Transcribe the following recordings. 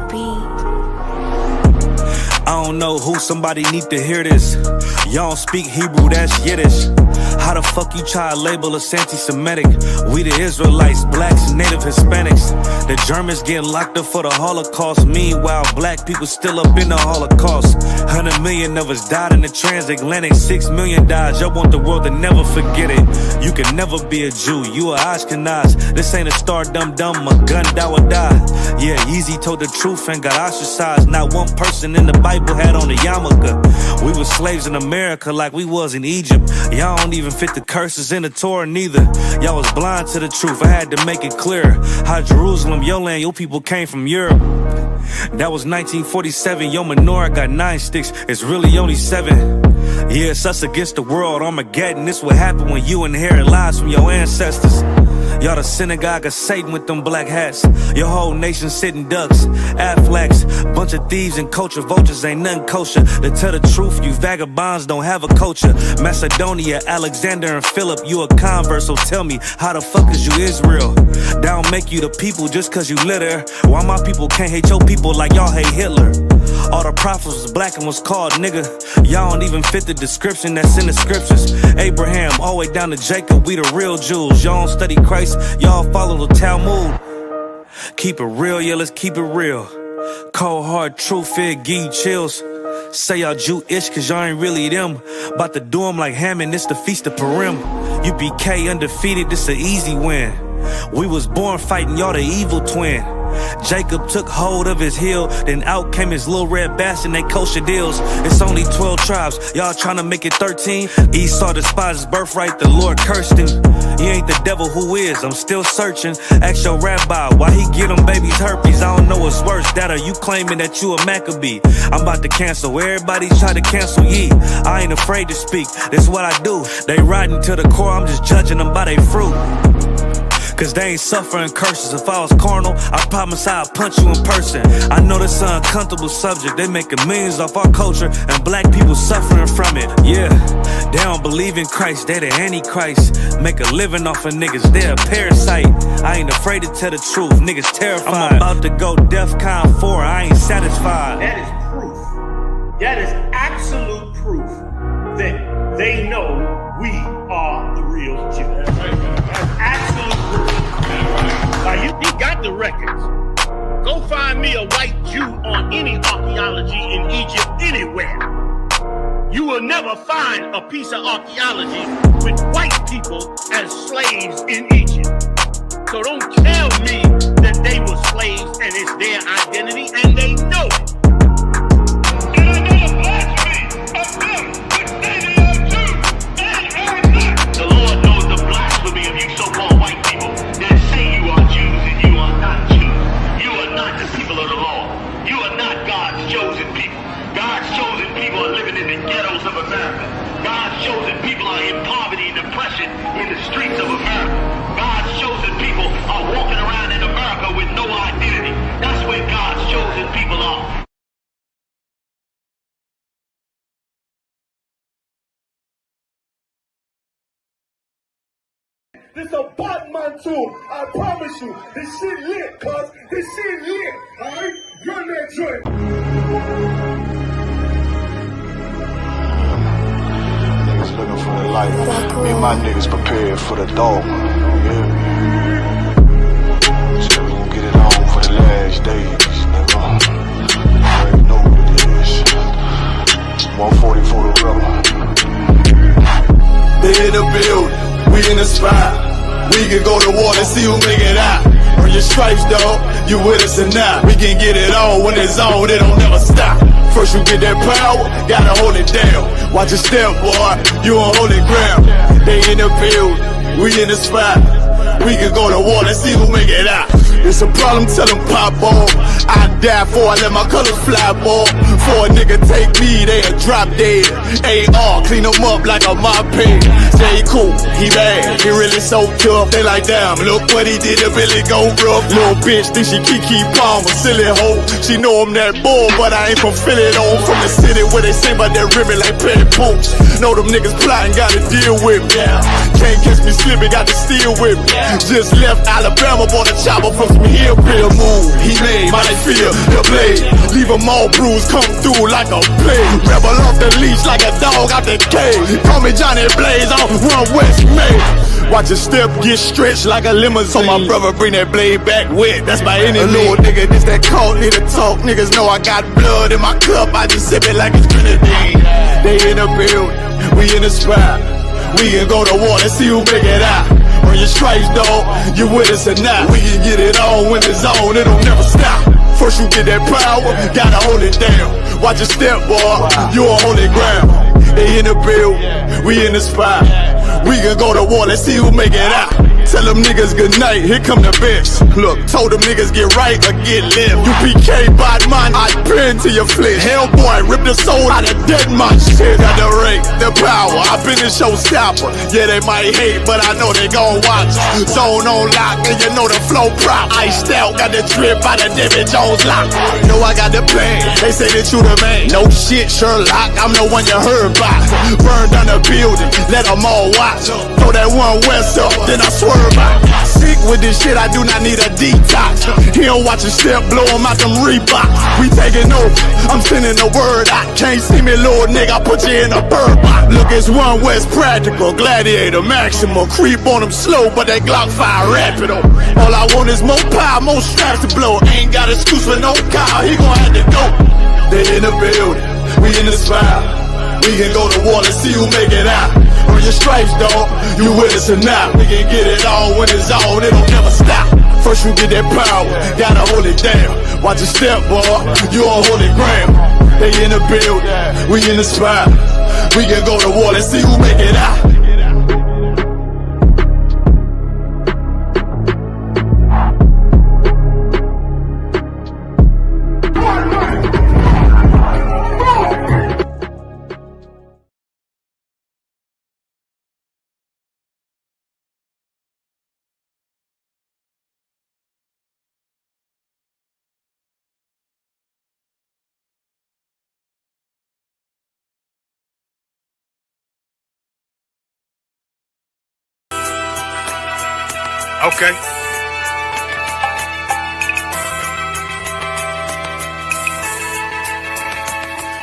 beat. I don't know who, somebody need to hear this. Y'all don't speak Hebrew, that's Yiddish. How the fuck you try to label us anti-Semitic? We the Israelites, blacks, native Hispanics. The Germans getting locked up for the Holocaust. Meanwhile, black people still up in the Holocaust. 100 million of us died in the transatlantic. 6 million died, y'all want the world to never forget it. You can never be a Jew, you a Ashkenaz. This ain't a star dum-dum, a gun die or die. Yeah, Yeezy told the truth and got ostracized. Not one person in the Bible had on a yarmulke. We were slaves in America like we was in Egypt. Y'all don't even fit the curses in the Torah neither. Y'all was blind to the truth, I had to make it clear. How Jerusalem, your land, your people came from Europe. That was 1947, your menorah got 9 sticks, it's really only 7. Yeah, it's us against the world, Armageddon. This what happened when you inherit lies from your ancestors. Y'all the synagogue of Satan with them black hats. Your whole nation sitting ducks, Aflacs. Bunch of thieves and culture vultures, ain't nothing kosher. To tell the truth, you vagabonds don't have a culture. Macedonia, Alexander and Philip, you a convert, so tell me, how the fuck is you Israel? That don't make you the people just cause you live there. Why my people can't hate your people like y'all hate Hitler? All the prophets was black and was called nigga. Y'all don't even fit the description that's in the scriptures. Abraham, all the way down to Jacob, we the real Jews. Y'all don't study Christ, y'all follow the Talmud. Keep it real, yeah, let's keep it real. Cold hard truth, it give you chills. Say y'all Jewish cause y'all ain't really them. About to do them like Hammond, it's the Feast of Purim. ISUPK undefeated, this an easy win. We was born fighting, y'all the evil twin. Jacob took hold of his heel, then out came his little red bastard and they kosher deals. It's only 12 tribes, y'all trying to make it 13. Esau despised his birthright, the Lord cursed him. He ain't the devil, who is? I'm still searching. Ask your rabbi, why he get them babies herpes? I don't know what's worse, that or you claiming that you a Maccabee. I'm about to cancel, everybody try to cancel ye. I ain't afraid to speak, that's what I do. They riding to the core, I'm just judging them by their fruit. Cause they ain't suffering curses. If I was carnal, I promise I'd punch you in person. I know this an uncomfortable subject. They making millions off our culture and black people suffering from it. Yeah, they don't believe in Christ, they the Antichrist. Make a living off of niggas, they a parasite. I ain't afraid to tell the truth, niggas terrified. I'm about to go DEFCON 4, I ain't satisfied. That is proof. That is absolute proof that they know we are the real Jews. That's absolute proof. Now, he got the records. Go find me a white Jew on any archaeology in Egypt anywhere. You will never find a piece of archaeology with white people as slaves in Egypt. So don't tell me that they were slaves and it's their identity, and they know it. And I know the blasphemy of them, which say they are Jews and are not. The Lord knows the blasphemy of you so-called white people that say you are Jews and you are not Jews. You are not the people of the law. You are not God's chosen people. God's chosen people are living in the ghettos of America. God's chosen people are in poverty and depression in the streets of America. God's chosen people are walking around in America with no identity. That's where God's chosen people are. This a Batman tune, I promise you. This shit lit, cuz. This shit lit, alright? Run that joint. Niggas looking for the light. Me and my niggas prepared for the dog. Yeah. So we gon' get it on for the last days, nigga. You already know what it is. 140 for the rubber. They in the building, we in the spot. We can go to war and see who make it out. Earn your stripes, dog, you with us or not. We can get it on when it's on, it don't never stop. First you get that power, gotta hold it down. Watch your step, boy, you on holy ground. They in the building, we in the spot. We can go to war and see who make it out. It's a problem, tell them pop off. I die for, I let my colors fly, boy. before a nigga take me, they a drop dead. AR, clean them up like a mop pig. Stay cool, he bad, he really so tough. They like, damn, look what he did to Billy go rough. Little bitch think she Kiki Palmer, silly hoe. She know I'm that bull, but I ain't from Philly though. From the city where they sing about that ribbon like petty pooch. Know them niggas plotting, gotta deal with me. Can't catch me slipping, got to steal with me. Just left Alabama, bought a chopper from some hillbilly move. He made my feel the blade. Leave them all bruised, come through like a plague. Rebel off the leash like a dog out the cage. Call me Johnny Blaze, I'm Run West May. Watch your step get stretched like a limousine. So my brother bring that blade back wet, that's by any little nigga, this that cult need to talk. Niggas know I got blood in my cup, I just sip it like it's grenadine. They in the building, we in the spot. We can go to war, let's see who make it out. Earn your stripes, dog, you with us or not. We can get it on when it's on, it'll never stop. First you get that power, gotta hold it down. Watch your step, boy, you on holy ground. They in the building, we in the spot. We can go to war, let's see who make it out. Tell them niggas good night, here come the bitch. Look, told them niggas get right or get left. UPK, bad man, I pin to your flesh. Hellboy, rip the soul out of dead man. Shit, got the rate, the power, I been the showstopper. Yeah, they might hate, but I know they gon' watch. Zone on lock, and you know the flow prop. Iced out, got the drip out of David Jones lock. Know I got the plan, they say that you the man. No shit, Sherlock, I'm the one you heard about. Burn down the building, let them all watch. Throw that one west up, then I swerve out. Sick with this shit, I do not need a detox. He don't watch a step, blow him out them Reeboks. We taking over, I'm sending the word out. Can't see me, little nigga, I put you in a bird box. Look, it's One West practical, gladiator, maximal. Creep on them slow, but that Glock fire rapid. All I want is more power, more straps to blow. Ain't got excuse for no car, he gon' have to go. They in the building, we in the spot. We can go to war, let's see who make it out. Earn your stripes, dog, you with us or not. We can get it on when it's on, it'll never stop. First you get that power, gotta hold it down. Watch your step, boy, you on holy ground. They in the building, we in the spot. We can go to war, let's see who make it out. Okay.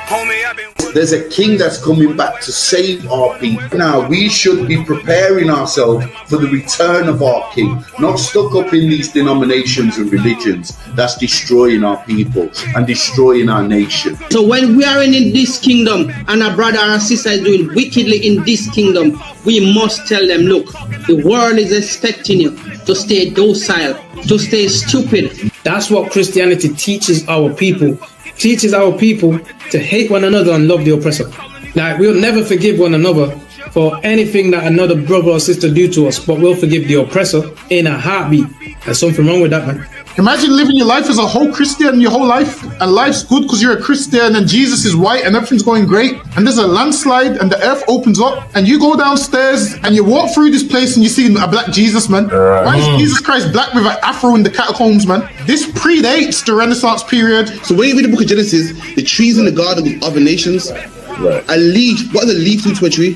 Homie, I've been... There's a king that's coming back to save our people. Now, we should be preparing ourselves for the return of our king, not stuck up in these denominations and religions that's destroying our people and destroying our nation. So when we are in this kingdom and a brother or a sister is doing wickedly in this kingdom, we must tell them, look, the world is expecting you to stay docile, to stay stupid. That's what Christianity teaches our people. Teaches our people to hate one another and love the oppressor. Like, we'll never forgive one another for anything that another brother or sister do to us, but we'll forgive the oppressor in a heartbeat. There's something wrong with that, man. Imagine living your life as a whole Christian your whole life, and life's good because you're a Christian and Jesus is white and everything's going great, and there's a landslide and the earth opens up and you go downstairs and you walk through this place and you see a black Jesus, man. Why is Jesus Christ black with an afro in the catacombs, man? This predates the Renaissance period. So when you read the book of Genesis, the trees in the garden with other nations, a leaf, what does a leaf do to a tree?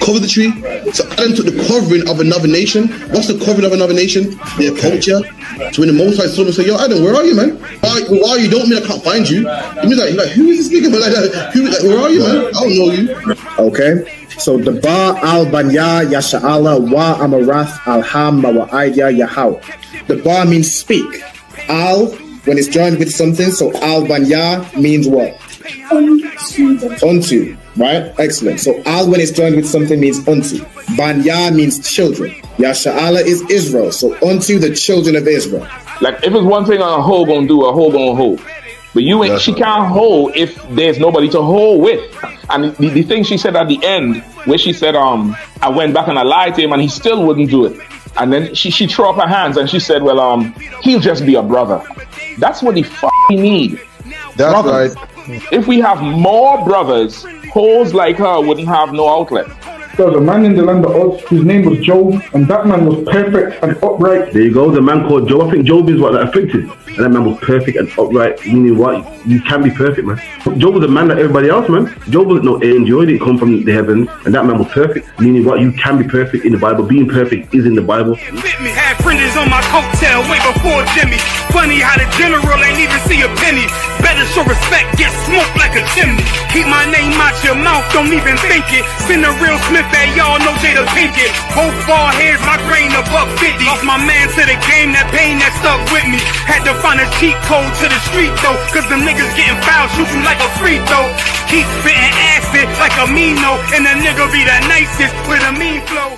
Cover the tree. So Adam took the covering of another nation. What's the covering of another nation? Their culture. So when the Most High saw him, say, yo, Adam, where are you, man? Where are you? Don't mean I can't find you. It means like who is this nigga? But where are you, man? I don't know you. Okay. So the Ba al Banya Yasha'ala wa Amarath al Ham Mawa'idya Yahweh. The Ba means speak. Al, when it's joined with something, so al Banya means what? Unto, right? Excellent. So al when it's joined with something means unto. Banya means children. Yasha'ala is Israel. So unto the children of Israel. Like if it's one thing a hoe gonna do, a hoe gonna hold. But you ain't, she can't hold if there's nobody to hold with. And the thing she said at the end, where she said, I went back and I lied to him and he still wouldn't do it. And then she threw up her hands and she said, well, he'll just be a brother. That's what he need. That's right. If we have more brothers, hoes like her wouldn't have no outlet. There was a man in the land of Oz, his name was Job, and that man was perfect and upright. There you go, the man called Job. I think Job is what that afflicted. And that man was perfect and upright, meaning what? You can be perfect, man. Job was a man like everybody else, man. Job wasn't no angel, he didn't come from the heavens, and that man was perfect, meaning what? You can be perfect in the Bible. Being perfect is in the Bible. Had fringes on my coattail way before Jimmy. Funny how the general ain't even see a penny. Better show respect, get smoked like a chimney. Keep my name out your mouth, don't even think it. Send a real Smith at y'all, no Jada Pinkett. Both ball heads, my grain above 50. Lost my man to the game, that pain that stuck with me. Had to find a cheat code to the street though, cause the niggas getting foul, shoot you like a free throw. Keep spitting acid like a Mino, and the nigga be the nicest with a mean flow.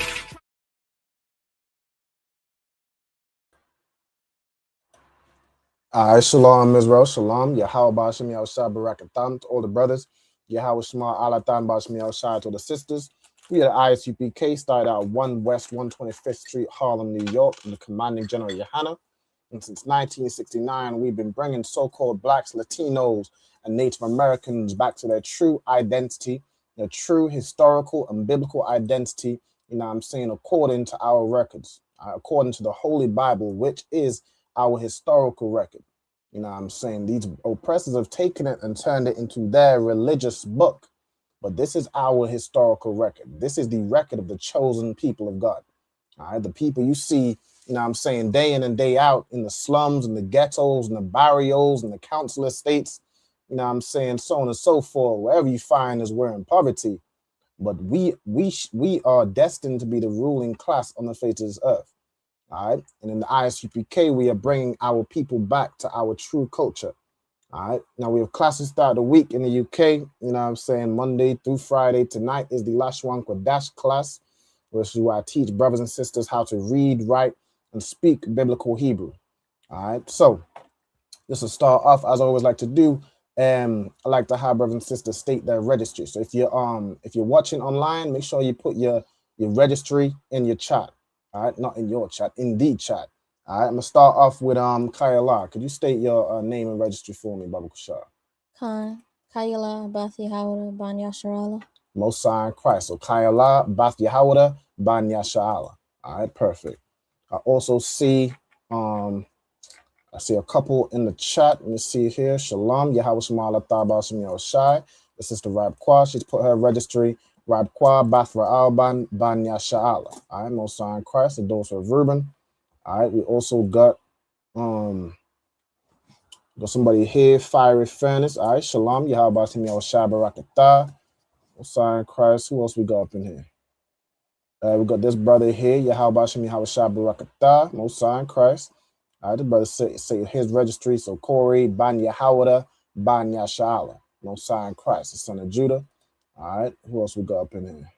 Shalom, Israel. Shalom. Yahweh Bashim Yahushua Barakatam to all the brothers. Yahweh Shema Alatan Bashim Yahushua to the sisters. We at I.S.U.P.K. started out 1 West 125th Street, Harlem, New York, in the commanding General YAHANNA. And since 1969, we've been bringing so-called blacks, Latinos, and Native Americans back to their true identity, their true historical and biblical identity, you know what I'm saying, according to our records, according to the Holy Bible, which is our historical record. You know what I'm saying? These oppressors have taken it and turned it into their religious book. But this is our historical record. This is the record of the chosen people of God. All right, the people you see, you know what I'm saying, day in and day out in the slums and the ghettos and the barrios and the council estates, you know what I'm saying, so on and so forth. Wherever you find us, we're in poverty. But we are destined to be the ruling class on the face of this earth. All right, and in the I.S.U.P.K, we are bringing our people back to our true culture. All right, now we have classes start the week in the UK, you know what I'm saying, Monday through Friday. Tonight is the Lashawan Qadash class, which is where I teach brothers and sisters how to read, write, and speak biblical Hebrew. All right, so just to start off, as I always like to do, I like to have brothers and sisters state their registry. So if you're watching online, make sure you put your registry in your chat. All right, not in your chat, in the chat. All right, I'm gonna start off with Kayala. Could you state your name and registry for me, Baba Kushar? Kayala Bath Yahawada Ban Yasharala. Mosai and Christ. So Kayala Bath Yahawada Ban Yasharala. All right, perfect. I also see I see a couple in the chat. Let me see here. Shalom, Yahweh Shemala Thaba Shemel Shai. This is the Rab Kwa. She's put her registry. Rab Kwa Bathra Alban Ban Yasha'ala. All right, Mosai and Christ, the dose of Reuben. All right, we also got somebody here, Fiery Furnace. All right, Shalom, Yahweh Shemel Shai Barakatah. Mosai and Christ. Who else we got up in here? We got this brother here, Yahweh Shemel Shai Barakatah. Mosai and Christ. All right, the brother say his registry. So Corey, Ban Yahawada, Ban Yasha'ala. Mosai and Christ, the son of Judah. All right, who else we got up in here?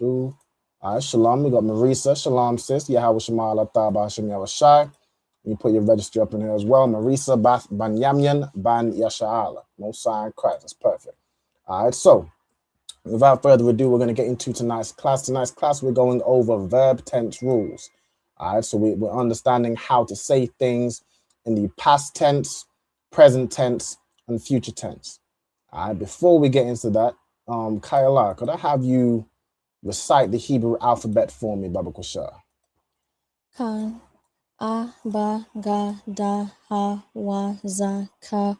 All right, Shalom, we got Marisa. Shalom, sis. Yahweh Shema Allah Ta'ba Hashem Yahweh Shai. You put your registry up in here as well. Marisa, Ban Yamyan, Ban Yasha'ala. Mosai and Christ, that's perfect. All right, so without further ado, we're going to get into tonight's class. Tonight's class, we're going over verb tense rules. All right, so we're understanding how to say things in the past tense, present tense, and future tense. All right, before we get into that, Kayala, could I have you recite the Hebrew alphabet for me, Baba Kushar? Kan, A, Ba, Ga, Da, Ha, Wa, Za, Ka,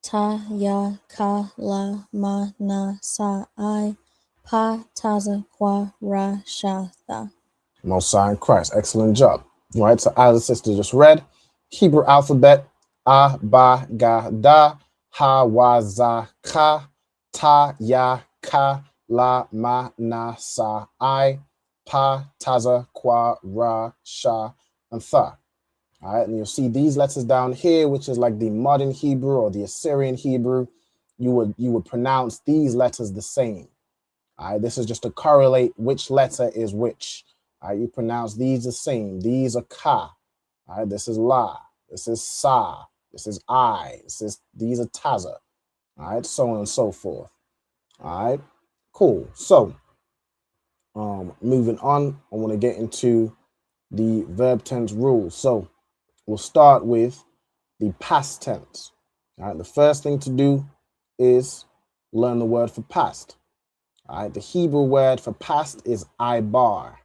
Ta, Ya, Ka, La, Ma, Na, Sa, I, Pa, Taza, Kwa, Ra, Sha, Tha. Mosai and Christ, excellent job. All right, so as the sister just read, Hebrew alphabet, A, Ba, Ga, Da, Ha, Wa, Za, Ka, Ta, Ya, Ka, La, Ma, Na, Sa, I, Pa, Taza, Kwa, Ra, Sha, and Tha. All right, and you'll see these letters down here, which is like the modern Hebrew or the Assyrian Hebrew. You would pronounce these letters the same. All right, this is just to correlate which letter is which. All right, you pronounce these the same. These are Ka. All right, this is La. This is Sa. This is I. These are Taza. All right, so on and so forth. All right, cool. So, moving on, I want to get into the verb tense rules. So, we'll start with the past tense. All right, the first thing to do is learn the word for past. All right, the Hebrew word for past is ibar.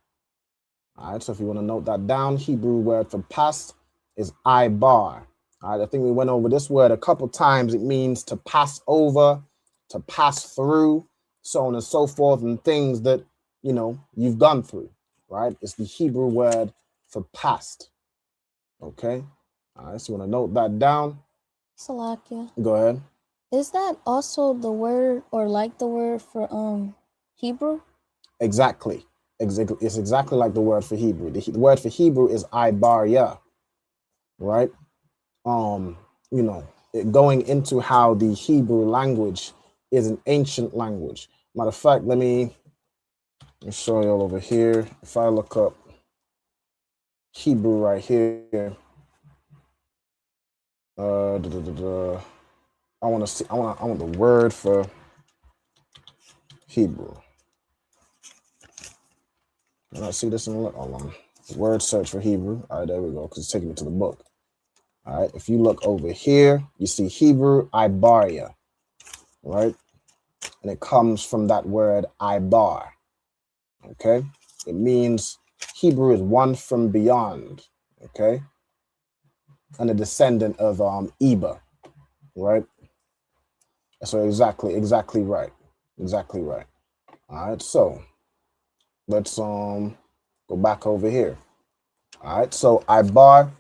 All right, so if you want to note that down, Hebrew word for past is ibar. All right, I think we went over this word a couple times. It means to pass over, to pass through, so on and so forth, and things that, you know, you've gone through, right? It's the Hebrew word for past. Okay, all right, so you want to note that down. Salakia. Go ahead. Is that also the word or like the word for Hebrew? Exactly. It's exactly like the word for Hebrew. The word for Hebrew is ibaria, right? You know, going into how the Hebrew language is an ancient language. Matter of fact, let me show you all over here. If I look up Hebrew right here, I want to see. I want the word for Hebrew. Can I see this in the hold on? Word search for Hebrew. All right, there we go. Because it's taking me to the book. All right. If you look over here, you see Hebrew ibaria, right? And it comes from that word ibar. Okay. It means Hebrew is one from beyond. Okay. And a descendant of Eba, right? So exactly right. Exactly right. All right. So let's go back over here. All right. So ibar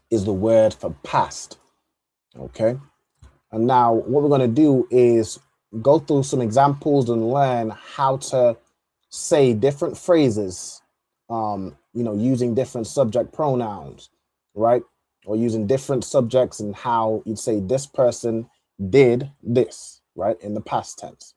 is the word for past. Okay. And now what we're going to do is go through some examples and learn how to say different phrases, you know, using different subject pronouns, right? Or using different subjects and how you'd say this person did this, right? In the past tense.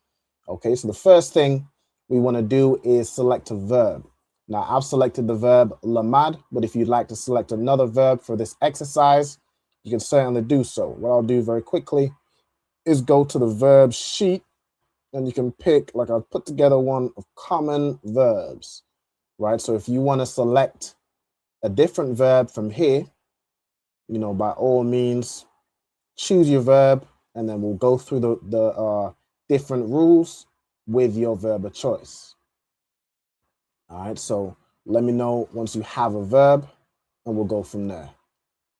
Okay, so the first thing we want to do is select a verb. Now I've selected the verb lamad, but if you'd like to select another verb for this exercise, you can certainly do so. What I'll do very quickly is go to the verb sheet, and you can pick, like I've put together one of common verbs, right? So if you want to select a different verb from here, you know, by all means, choose your verb, and then we'll go through the different rules with your verb of choice. All right, so let me know once you have a verb, and we'll go from there.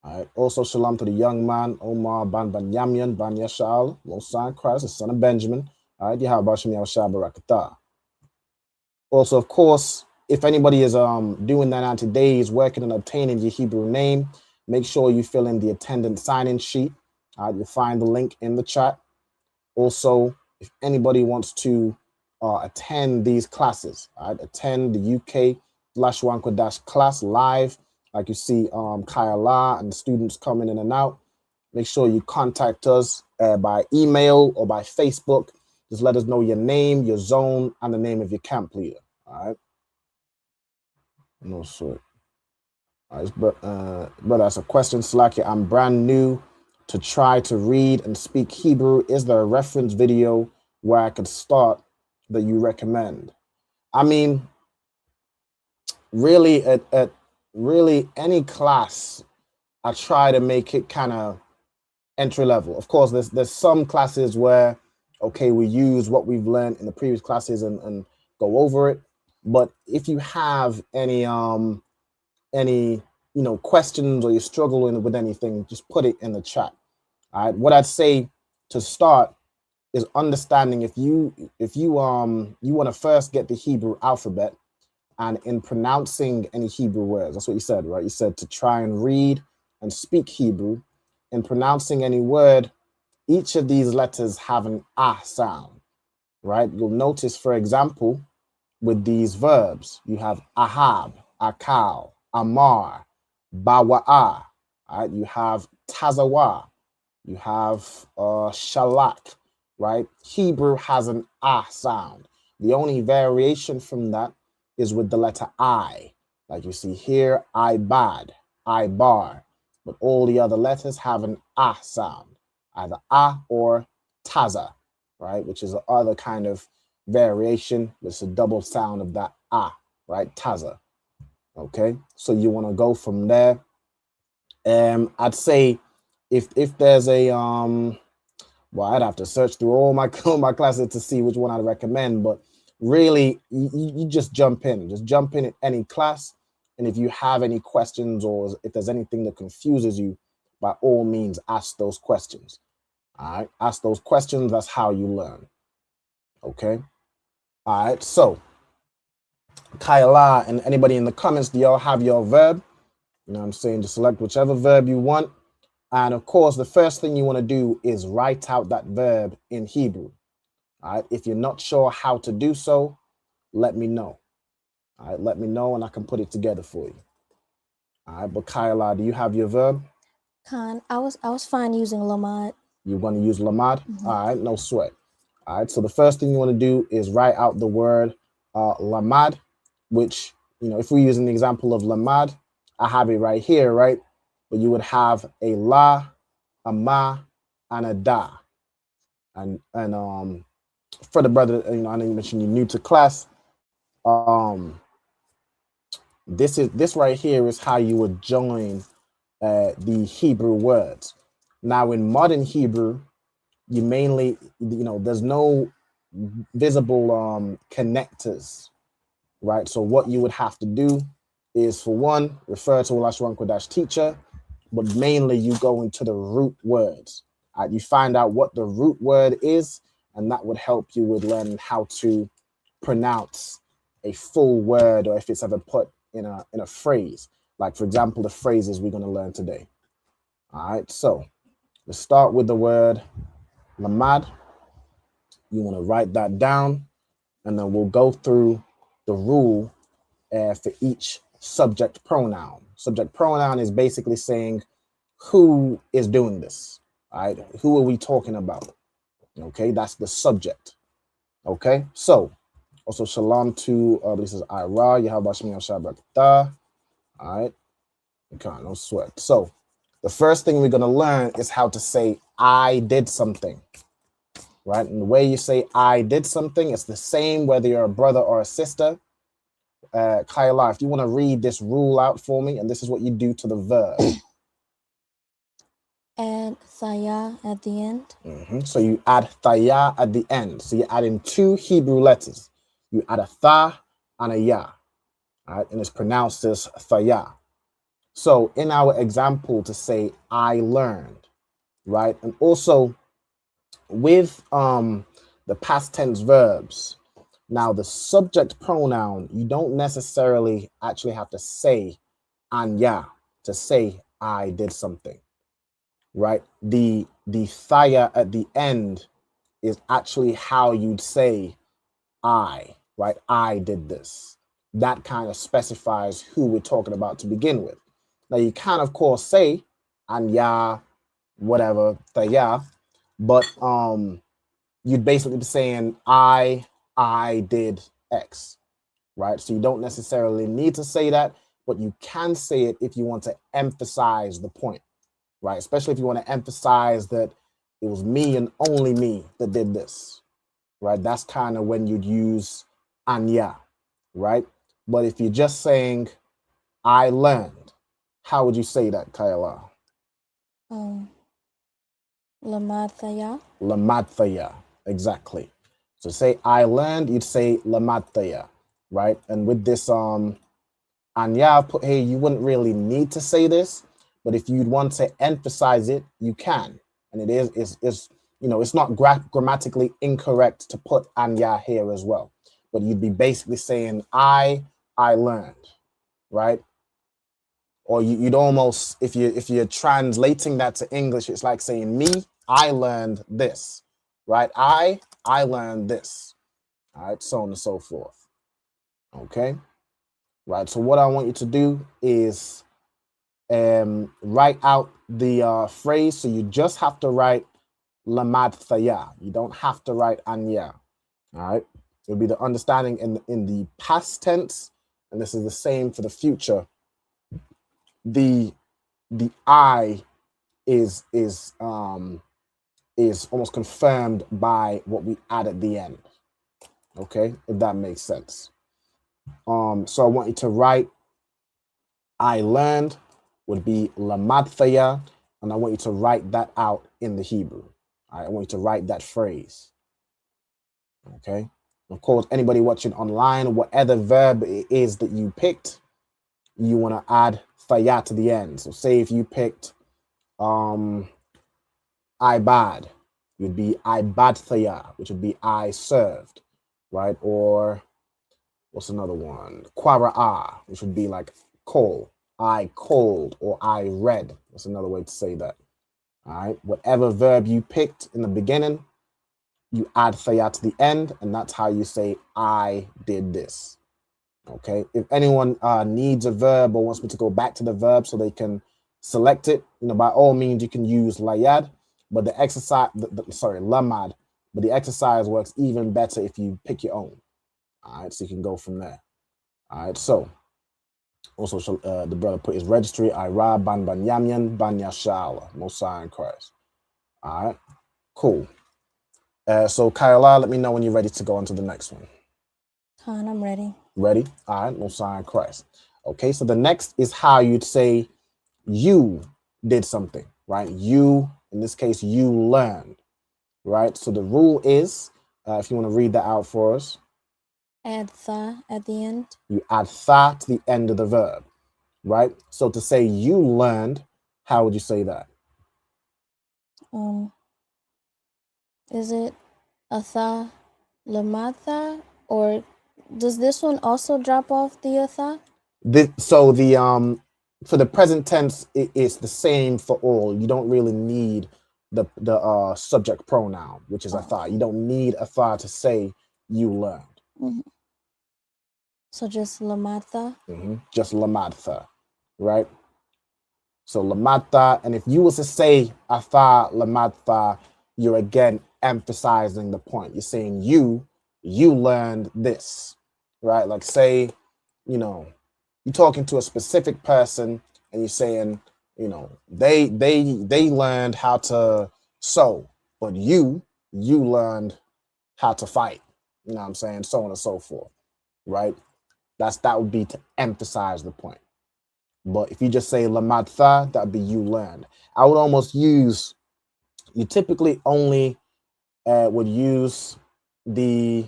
All right. Also, shalom to the young man, Omar Ban Yamyan Ban Yashal, Losan Christ, the son of Benjamin. All right. Yahabashim Yahshua Barakatah. Also, of course, if anybody is doing that on today, is working on obtaining your Hebrew name, make sure you fill in the attendance sign-in sheet. You'll find the link in the chat. Also, if anybody wants to attend these classes, attend the UK Lashawan Qadash class live, like you see Kayala and students coming in and out, make sure you contact us by email or by Facebook. Just let us know your name, your zone, and the name of your camp leader. All right. No sort. All right, but that's a question, Slacky. I'm brand new to try to read and speak Hebrew. Is there a reference video where I could start that you recommend? I mean, really, at really any class, I try to make it kind of entry level. Of course, there's some classes where, okay, we use what we've learned in the previous classes and go over it. But if you have any questions or you're struggling with anything, just put it in the chat. All right. What I'd say to start is understanding if you want to first get the Hebrew alphabet, and in pronouncing any Hebrew words, that's what you said, right? You said to try and read and speak Hebrew. In pronouncing any word, each of these letters have an ah sound, right? You'll notice, for example, with these verbs, you have ahab, akal, amar, bawa'a, right? You have tazawa, you have shalak, right? Hebrew has an ah sound. The only variation from that is with the letter I, like you see here, ibad, ibar, but all the other letters have an ah sound, either ah or taza, right? Which is the other kind of variation. It's a double sound of that ah, right? Taza. Okay, so you want to go from there. I'd say if there's a well, I'd have to search through all my classes to see which one I'd recommend, but really you just jump in at any class, and if you have any questions or if there's anything that confuses you, by all means ask those questions. All right, ask those questions. That's how you learn. Okay. All right, so Kaila and anybody in the comments, do y'all have your verb? You know what I'm saying? Just select whichever verb you want. And of course, the first thing you want to do is write out that verb in Hebrew. All right, if you're not sure how to do so, let me know. All right, let me know and I can put it together for you. All right, but Kaila, do you have your verb? Khan, I was fine using lamad. You're going to use lamad? All right, no sweat. All right, so the first thing you want to do is write out the word lamad, which, you know, if we're using the example of lamad, I have it right here, right? But you would have a la, a ma, and a da. And for the brother, you know, I didn't mention you're new to class. This right here is how you would join the Hebrew words. Now, in modern Hebrew, you mainly, you know, there's no visible connectors, right? So what you would have to do is, for one, refer to a Lashawan Qadash teacher, but mainly you go into the root words. You find out what the root word is, and that would help you with learning how to pronounce a full word, or if it's ever put in a phrase. Like, for example, the phrases we're going to learn today. All right, so let's start with the word lamad. You want to write that down, and then we'll go through the rule for each subject pronoun. Subject pronoun is basically saying who is doing this. All right, who are we talking about? Okay, that's the subject. Okay, so also shalom to this is Ira, Yahabashmi Shabbat. All right, okay, no sweat. So the first thing we're going to learn is how to say I did something. Right, and the way you say I did something, it's the same whether you're a brother or a sister. Kaila, if you want to read this rule out for me, and this is what you do to the verb. Add thaya at the end. So you add thaya at the end. So you're adding two Hebrew letters. You add a tha and a ya. All right, and it's pronounced as thaya. So in our example, to say I learned, right, and also with the past tense verbs. Now, the subject pronoun, you don't necessarily actually have to say anya to say I did something, right? The thaya at the end is actually how you'd say I, right? I did this. That kind of specifies who we're talking about to begin with. Now, you can, of course, say anya, whatever, thaya, but you'd basically be saying I did X, right? So you don't necessarily need to say that, but you can say it if you want to emphasize the point, right? Especially if you want to emphasize that it was me and only me that did this, right? That's kind of when you'd use anya, right? But if you're just saying I learned, how would you say that, Kaila? Lamad thaya. Lamad thaya, exactly. So say I learned, you'd say lamad thaya, right? And with this anya I've put here, you wouldn't really need to say this, but if you'd want to emphasize it, you can. And it is you know, it's not grammatically incorrect to put anya here as well, but you'd be basically saying I learned, right? Or you'd almost, if you're translating that to English, it's like saying me, I learned this, right? I learned this, all right, so on and so forth. Okay, right. So what I want you to do is write out the phrase. So you just have to write lamad thaya. You don't have to write anya. All right, it'll be the understanding in the past tense, and this is the same for the future. The I is almost confirmed by what we add at the end. Okay, if that makes sense. So I want you to write I learned would be lamad thaya, and I want you to write that out in the Hebrew. All right, I want you to write that phrase. Okay. Of course, anybody watching online, whatever verb it is that you picked, you want to add thaya to the end. So say if you picked ibad, it would be ibad thaya, which would be I served, right? Or what's another one? Quara'a, which would be like call, I called, or I read. That's another way to say that. All right, whatever verb you picked in the beginning, you add thaya to the end, and that's how you say I did this. Okay, if anyone needs a verb or wants me to go back to the verb so they can select it, by all means you can use layad, but the exercise, lamad, but the exercise works even better if you pick your own. All right, so you can go from there. All right, so also the brother put his registry, Ira ban yamyan ban yashala, Mosiah in Christ. All right, cool. So Kyla, let me know when you're ready to go on to the next one. Khan, I'm ready. Ready? All right, Mosiah in Christ. Okay, so the next is how you'd say you did something, right? You, in this case, you learned, right? So the rule is, if you want to read that out for us. Add tha at the end. You add tha to the end of the verb, right? So to say you learned, how would you say that? Is it atha lamatha, or does this one also drop off the atha? So the for the present tense, it's the same for all. You don't really need the subject pronoun, which is atha. You don't need atha to say you learned. Mm-hmm. So just lamatha? Just lamatha, right? So lamatha, and if you was to say atha lamatha, you're again emphasizing the point. You're saying you learned this, right? Like say, you're talking to a specific person and you're saying, they learned how to sew, but you learned how to fight. You know what I'm saying? So on and so forth, right? That would be to emphasize the point. But if you just say lamatha, that would be you learned. I would almost use, you typically only would use the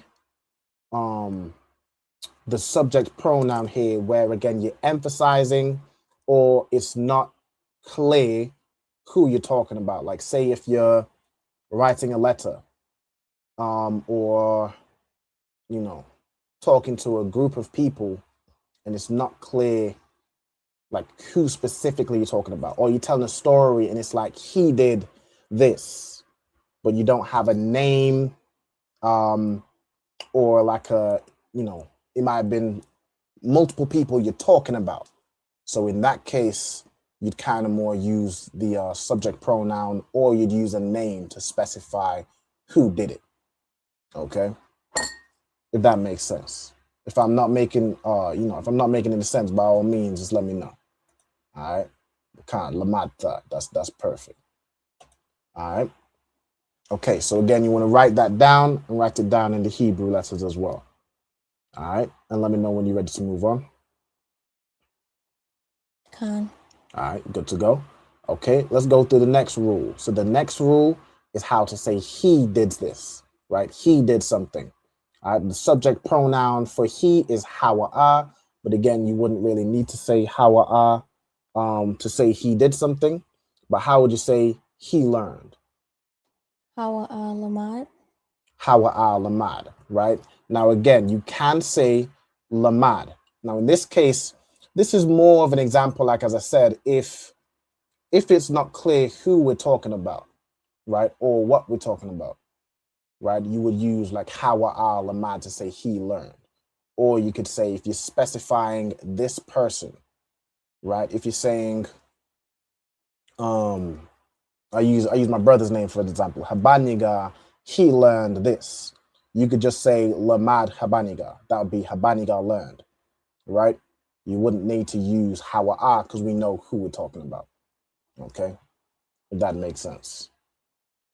subject pronoun here, where again you're emphasizing or it's not clear who you're talking about. Like say if you're writing a letter, or talking to a group of people and it's not clear like who specifically you're talking about, or you're telling a story and it's like he did this, but you don't have a name, or like it might have been multiple people you're talking about. So in that case, you'd kind of more use the subject pronoun, or you'd use a name to specify who did it. Okay, if that makes sense. If I'm not making, if I'm not making any sense, by all means, just let me know. All right, kind of lamata. That's perfect. All right. Okay, so again, you want to write that down and write it down in the Hebrew letters as well. All right, and let me know when you're ready to move on. Khan. All right, good to go. Okay, let's go through the next rule. So the next rule is how to say he did this, right? He did something. All right, the subject pronoun for he is hawa'a, but again, you wouldn't really need to say hawa'a to say he did something. But how would you say he learned? Hawa'a lamad. Hawa'a lamad, right? Now again, you can say lamad. Now in this case, this is more of an example, like as I said, if it's not clear who we're talking about, right, or what we're talking about, right, you would use like hawa'a lamad to say he learned. Or you could say, if you're specifying this person, right, if you're saying, I use my brother's name for example, Habaniga, he learned this. You could just say lamad Habaniga. That would be Habaniga learned, right? You wouldn't need to use hawa'a because we know who we're talking about. Okay, if that makes sense.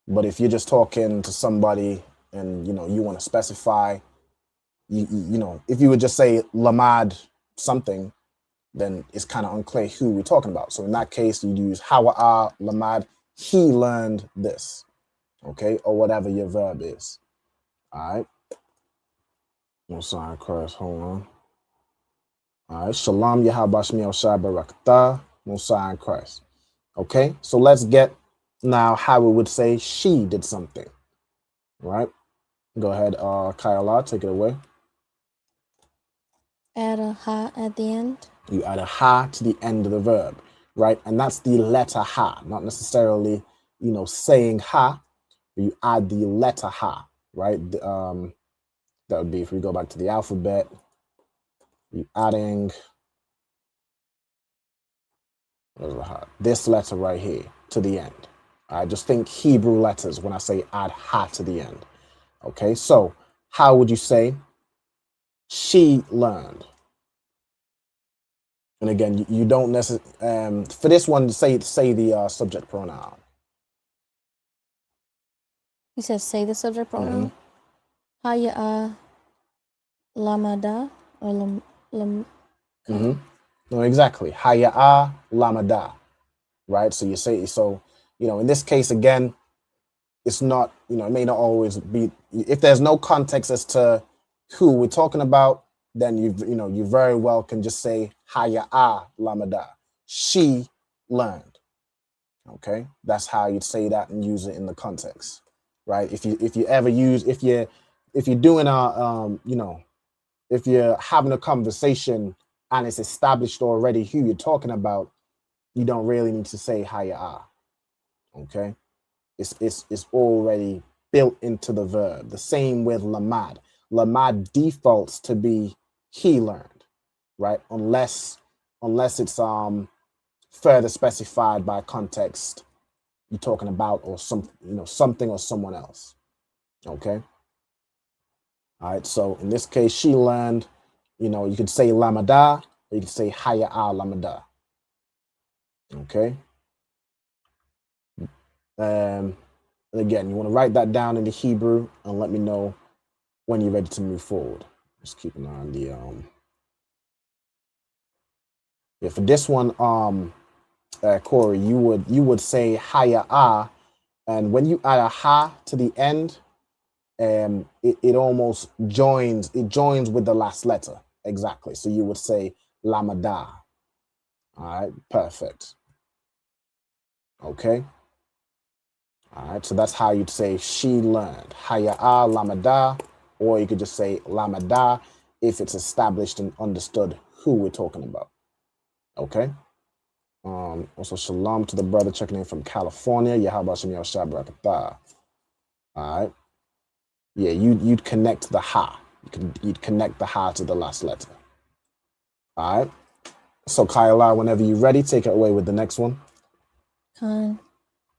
But if you're just talking to somebody and you want to specify, if you would just say lamad something, then it's kind of unclear who we're talking about. So in that case, you use hawa'a lamad, he learned this, okay, or whatever your verb is. All right. No sign Christ, hold on. All right, shalom yahabashmi al barakatah, no sign Christ. Okay, so let's get now how we would say she did something. All right, go ahead, Kayala, take it away. Add a ha at the end. You add a ha to the end of the verb, right? And that's the letter ha, not necessarily, you know, saying ha, but you add the letter ha, right? That would be, if we go back to the alphabet, you adding this letter right here to the end. I just think Hebrew letters when I say add ha to the end. Okay, so how would you say she learned? And again, you don't necessarily, for this one, say the subject pronoun. You said say the subject pronoun. Haya lamada or lam. No, exactly. Haya'a lamada. Right? So you say, so, you know, in this case, again, it's not, you know, it may not always be, if there's no context as to who we're talking about, then you very well can just say haya'a lamada. She learned. Okay, that's how you'd say that and use it in the context, right? If you ever use, if you're doing a if you're having a conversation and it's established already who you're talking about, you don't really need to say haya'a. Okay, it's already built into the verb. The same with lamad. Lamad defaults to be he learned, right? Unless it's further specified by context you're talking about, or something or someone else. Okay. All right. So in this case, she learned, you could say lamada, or you could say haya'a lamada. Okay. And again, you want to write that down in the Hebrew and let me know when you're ready to move forward. Just keep an eye on the for this one, Corey, you would say haya'a, and when you add a ha to the end, it almost joins with the last letter. Exactly. So you would say lamada. All right, perfect. Okay. All right, so that's how you'd say she learned. Haya'a lamada, or you could just say lamada if it's established and understood who we're talking about. Okay. Also, shalom to the brother checking in from California. Yahabashim Yoshabrakatah. All right. Yeah, you'd connect the ha. You'd connect the ha to the last letter. All right. So, Kayla, whenever you're ready, take it away with the next one.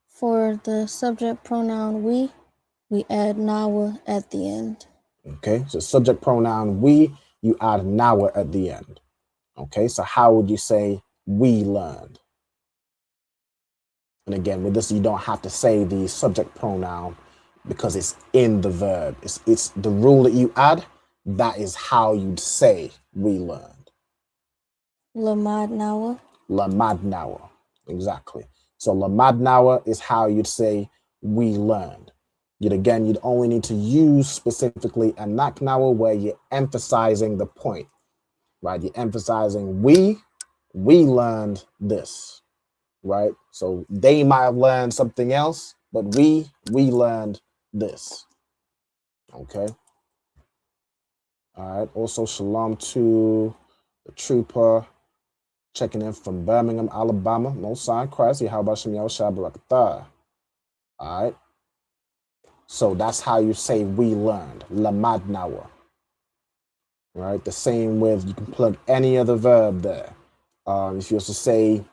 For the subject pronoun we add nawa at the end. Okay, so subject pronoun we, you add nawa at the end. Okay, so how would you say we learned? And again, with this, you don't have to say the subject pronoun because it's in the verb. It's the rule that you add. That is how you'd say we learned. Lamad nawa. Lamad nawa, exactly. So lamad nawa is how you'd say we learned. You'd only need to use specifically anak nawa where you're emphasizing the point, right? You're emphasizing we learned this, right? So they might have learned something else, but we learned this. Okay. All right. Also, shalom to the trooper checking in from Birmingham, Alabama. No sign Christ. How about Shem Yahusha? All right. So that's how you say we learned. Lamad nawa. Right. The same with, you can plug any other verb there. If you also say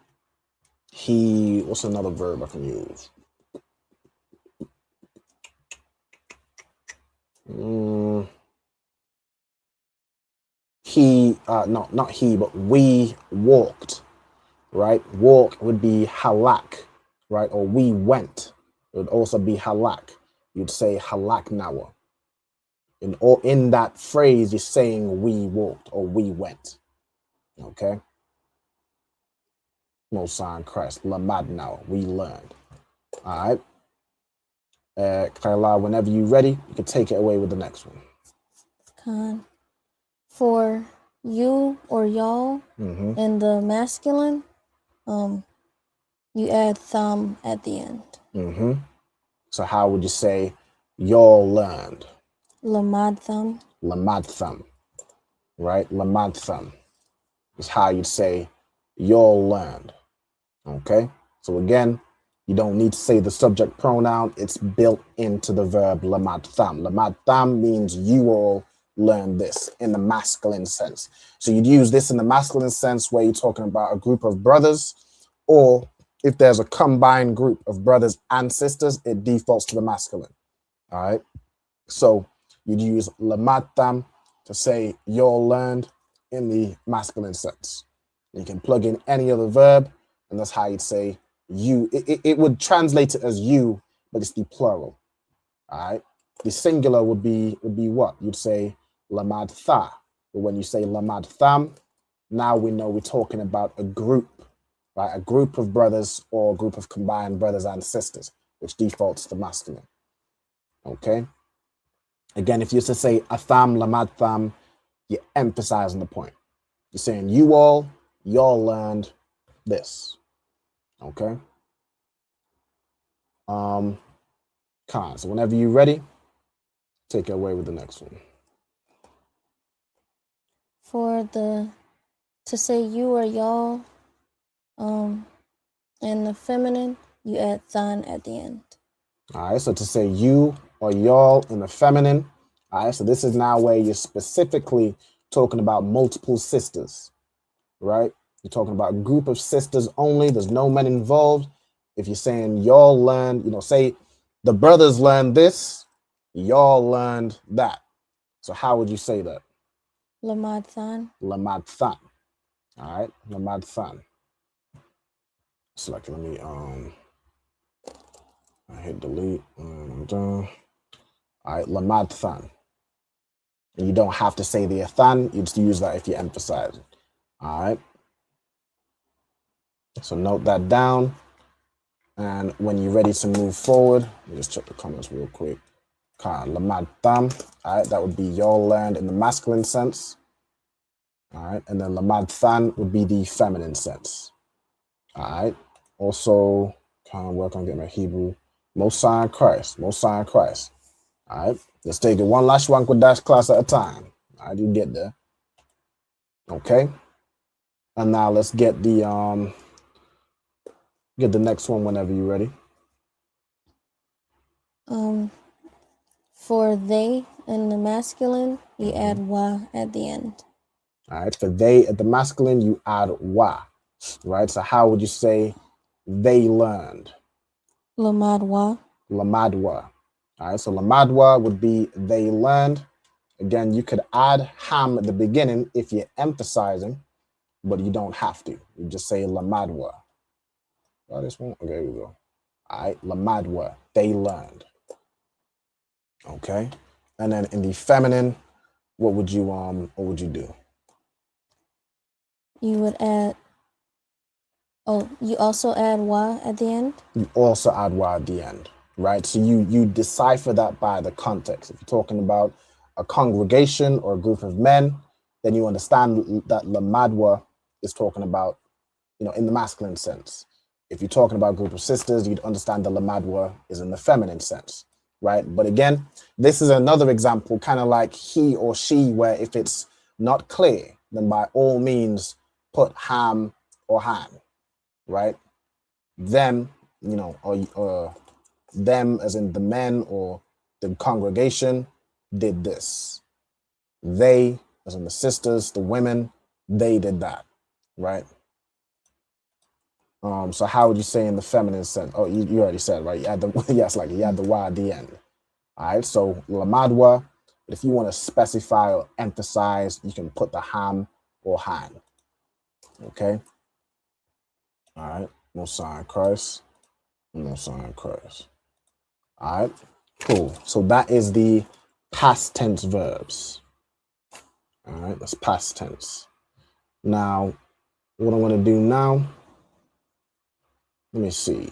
he, what's another verb I can use? No, not he, but we walked, right? Walk would be halak, right? Or we went. It would also be halak. You'd say halak nawa. In that phrase, you're saying we walked or we went. Okay. Most High in Christ. Lamadna, we learned. All right. Kayla, whenever you're ready, you can take it away with the next one. Con. For you or y'all in the masculine, you add thumb at the end. So how would you say y'all learned? Lamad thumb. Lamad thumb. Right? Lamad thumb is how you'd say y'all learned. Okay? So again, you don't need to say the subject pronoun. It's built into the verb lamad tham. Lamad tham means you all learn this in the masculine sense. So you'd use this in the masculine sense where you're talking about a group of brothers, or if there's a combined group of brothers and sisters, it defaults to the masculine. All right. So you'd use lamad tham to say you all learned in the masculine sense. You can plug in any other verb, and that's how you'd say you. It would translate it as you, but it's the plural. All right. The singular would be what? You'd say lamad tha. But when you say lamad tham, now we know we're talking about a group, right? A group of brothers or a group of combined brothers and sisters, which defaults to masculine. Okay. Again, if you used to say atham, lamad tham, you're emphasizing the point. You're saying y'all learned this. Okay. So whenever you're ready, take it away with the next one. To say you or y'all, in the feminine, you add than at the end. All right, so to say you or y'all in the feminine, all right, so this is now where you're specifically talking about multiple sisters, right? You're talking about a group of sisters only. There's no men involved. If you're saying y'all learned, say the brothers learned this, y'all learned that. So how would you say that? Lamad than. Lamad than. All right, lamad than. So like, let me I hit delete. I'm done. All right, lamad than. And you don't have to say the athan. You just use that if you emphasize it. All right. So note that down. And when you're ready to move forward, let me just check the comments real quick. Lamad tham. All right, that would be y'all learned in the masculine sense. All right, and then lamad than would be the feminine sense. All right. Also, kind of work on getting my Hebrew. Most High in Christ. Most High in Christ. All right. Let's take it one Lashawan Qadash class at a time. All right, you get there. Okay. And now let's get the next one whenever you're ready. For they in the masculine, you add wa at the end. All right. For they at the masculine, you add wa. Right. So how would you say they learned? Lamadwa. Lamadwa. All right. So lamadwa would be they learned. Again, you could add ham at the beginning if you're emphasizing, but you don't have to. You just say lamadwa. Oh, this one? Okay, here we go. All right, lamadwa, they learned. Okay, and then in the feminine, what would you do? You would add. Oh, you also add wa at the end. You also add wa at the end, right? So you decipher that by the context. If you're talking about a congregation or a group of men, then you understand that lamadwa is talking about, in the masculine sense. If you're talking about a group of sisters, you'd understand the lamadwa is in the feminine sense, right? But again, this is another example, kind of like he or she, where if it's not clear, then by all means put ham or han, right? Them, or them as in the men or the congregation did this. They, as in the sisters, the women, they did that, right? So how would you say in the feminine sense? Oh, you already said, right? You had the you had the wa at the end. All right, so lamadwa, but if you want to specify or emphasize, you can put the ham or han. Okay. All right, Most High in Christ. Most High in Christ. All right, cool. So that is the past tense verbs. All right, that's past tense. Now, what I'm going to do now Let me see.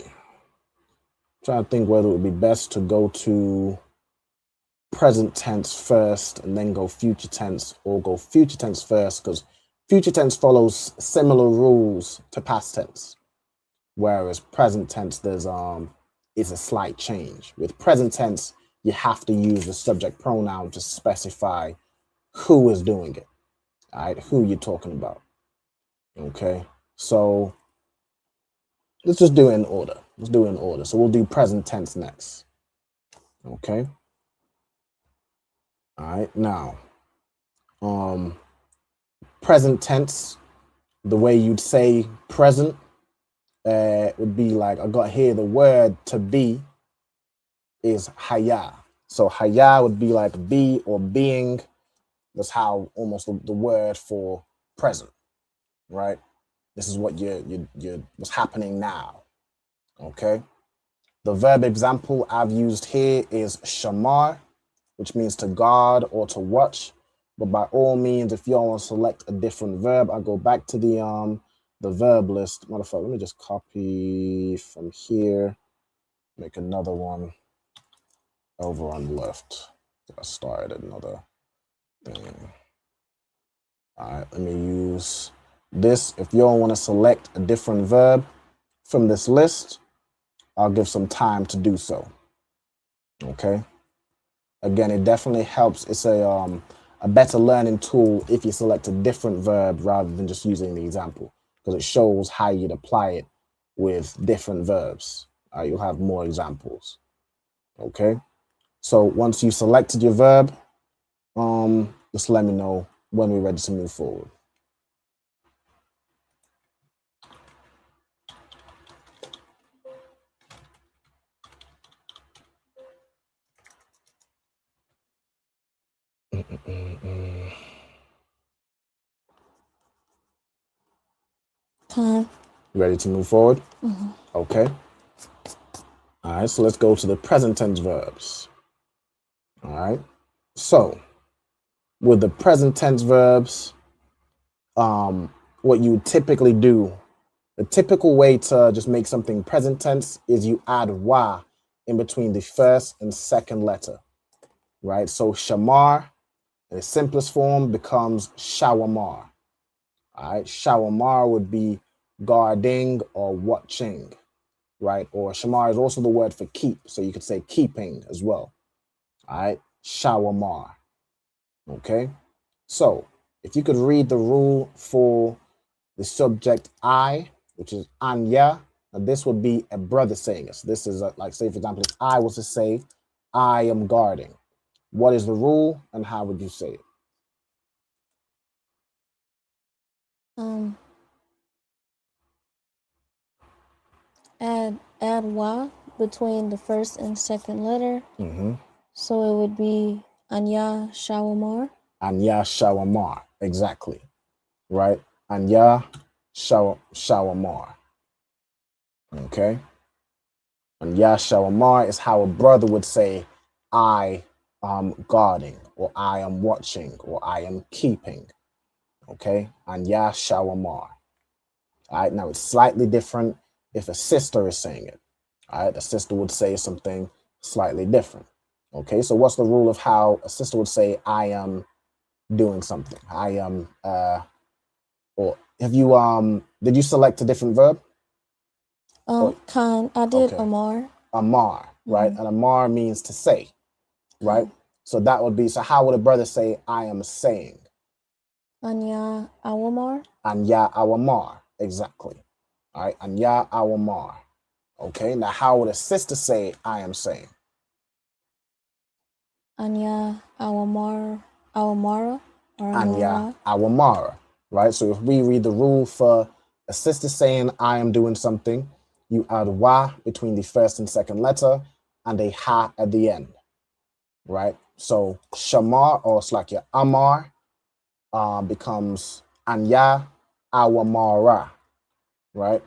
Trying to think whether it would be best to go to present tense first and then go future tense, or go future tense first, because future tense follows similar rules to past tense, whereas present tense is a slight change. With present tense, you have to use the subject pronoun to specify who is doing it, all right, who you're talking about. Okay, so let's just do it in order. Let's do it in order. So we'll do present tense next. Okay. All right, now present tense, the way you'd say present would be like, I got here the word to be is haya. So haya would be like be or being. That's how almost the word for present, right? This is what what's happening now. Okay. The verb example I've used here is shamar, which means to guard or to watch. But by all means, if y'all want to select a different verb, I go back to the verb list. Motherfucker, let me just copy from here, make another one over on the left. I started another thing. All right, let me use this. If y'all want to select a different verb from this list, I'll give some time to do so. Okay. Again, it definitely helps. It's a better learning tool if you select a different verb rather than just using the example, because it shows how you'd apply it with different verbs. You'll have more examples. Okay. So once you've selected your verb, just let me know when we're ready to move forward. Time. Ready to move forward? Mm-hmm. Okay. All right, so let's go to the present tense verbs. All right. So with the present tense verbs, what you typically do, the typical way to just make something present tense is you add wa in between the first and second letter, right? So shamar, in its simplest form, becomes shawamar. All right, shawamar would be guarding or watching, right? Or shamar is also the word for keep, so you could say keeping as well. All right, shawamar. Okay, so if you could read the rule for the subject I, which is anya, and this would be a brother saying it. So this is like, say, for example, if I was to say, I am guarding, what is the rule and how would you say it? Add wa between the first and second letter. Mm-hmm. So it would be anya shawamar. Anya shawamar, exactly, right? Anya shawamar. Okay. Anya shawamar is how a brother would say, I am guarding, or I am watching, or I am keeping. Okay. Anya shawamar. All right, now it's slightly different if a sister is saying it. All right, a sister would say something slightly different. Okay, so what's the rule of how a sister would say, I am doing something? I am, or have you, did you select a different verb? Khan, I did okay. Amar. Amar, right? And Amar means to say, right? So that would be, so how would a brother say, I am saying? Anya awamar. Anya awamar. Exactly. All right, Anya awamar. Okay, now how would a sister say, I am saying? Anya awamara. Anya awamara, right? So if we read the rule for a sister saying, I am doing something, you add wa between the first and second letter and a ha at the end, right? So shamar, or it's like your amar, becomes anya awamara, right?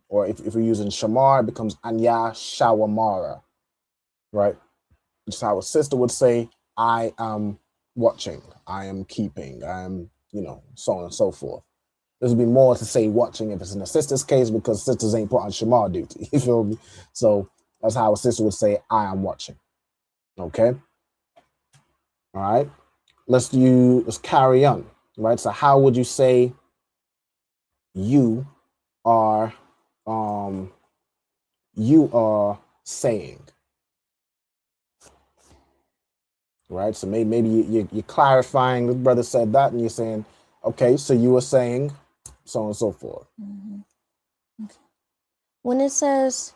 Or if we're using shamar, it becomes anya shawamara, right? Just how a sister would say, I am watching, I am keeping, I am, so on and so forth. There's be more to say watching if it's in a sister's case because sisters ain't put on Shamar duty. You feel me? So that's how a sister would say, I am watching. Okay. All right. Let's carry on. Right. So how would you say you are saying? Right. So maybe you're clarifying. The brother said that, and you're saying, okay, so you were saying so on and so forth. Okay. When it says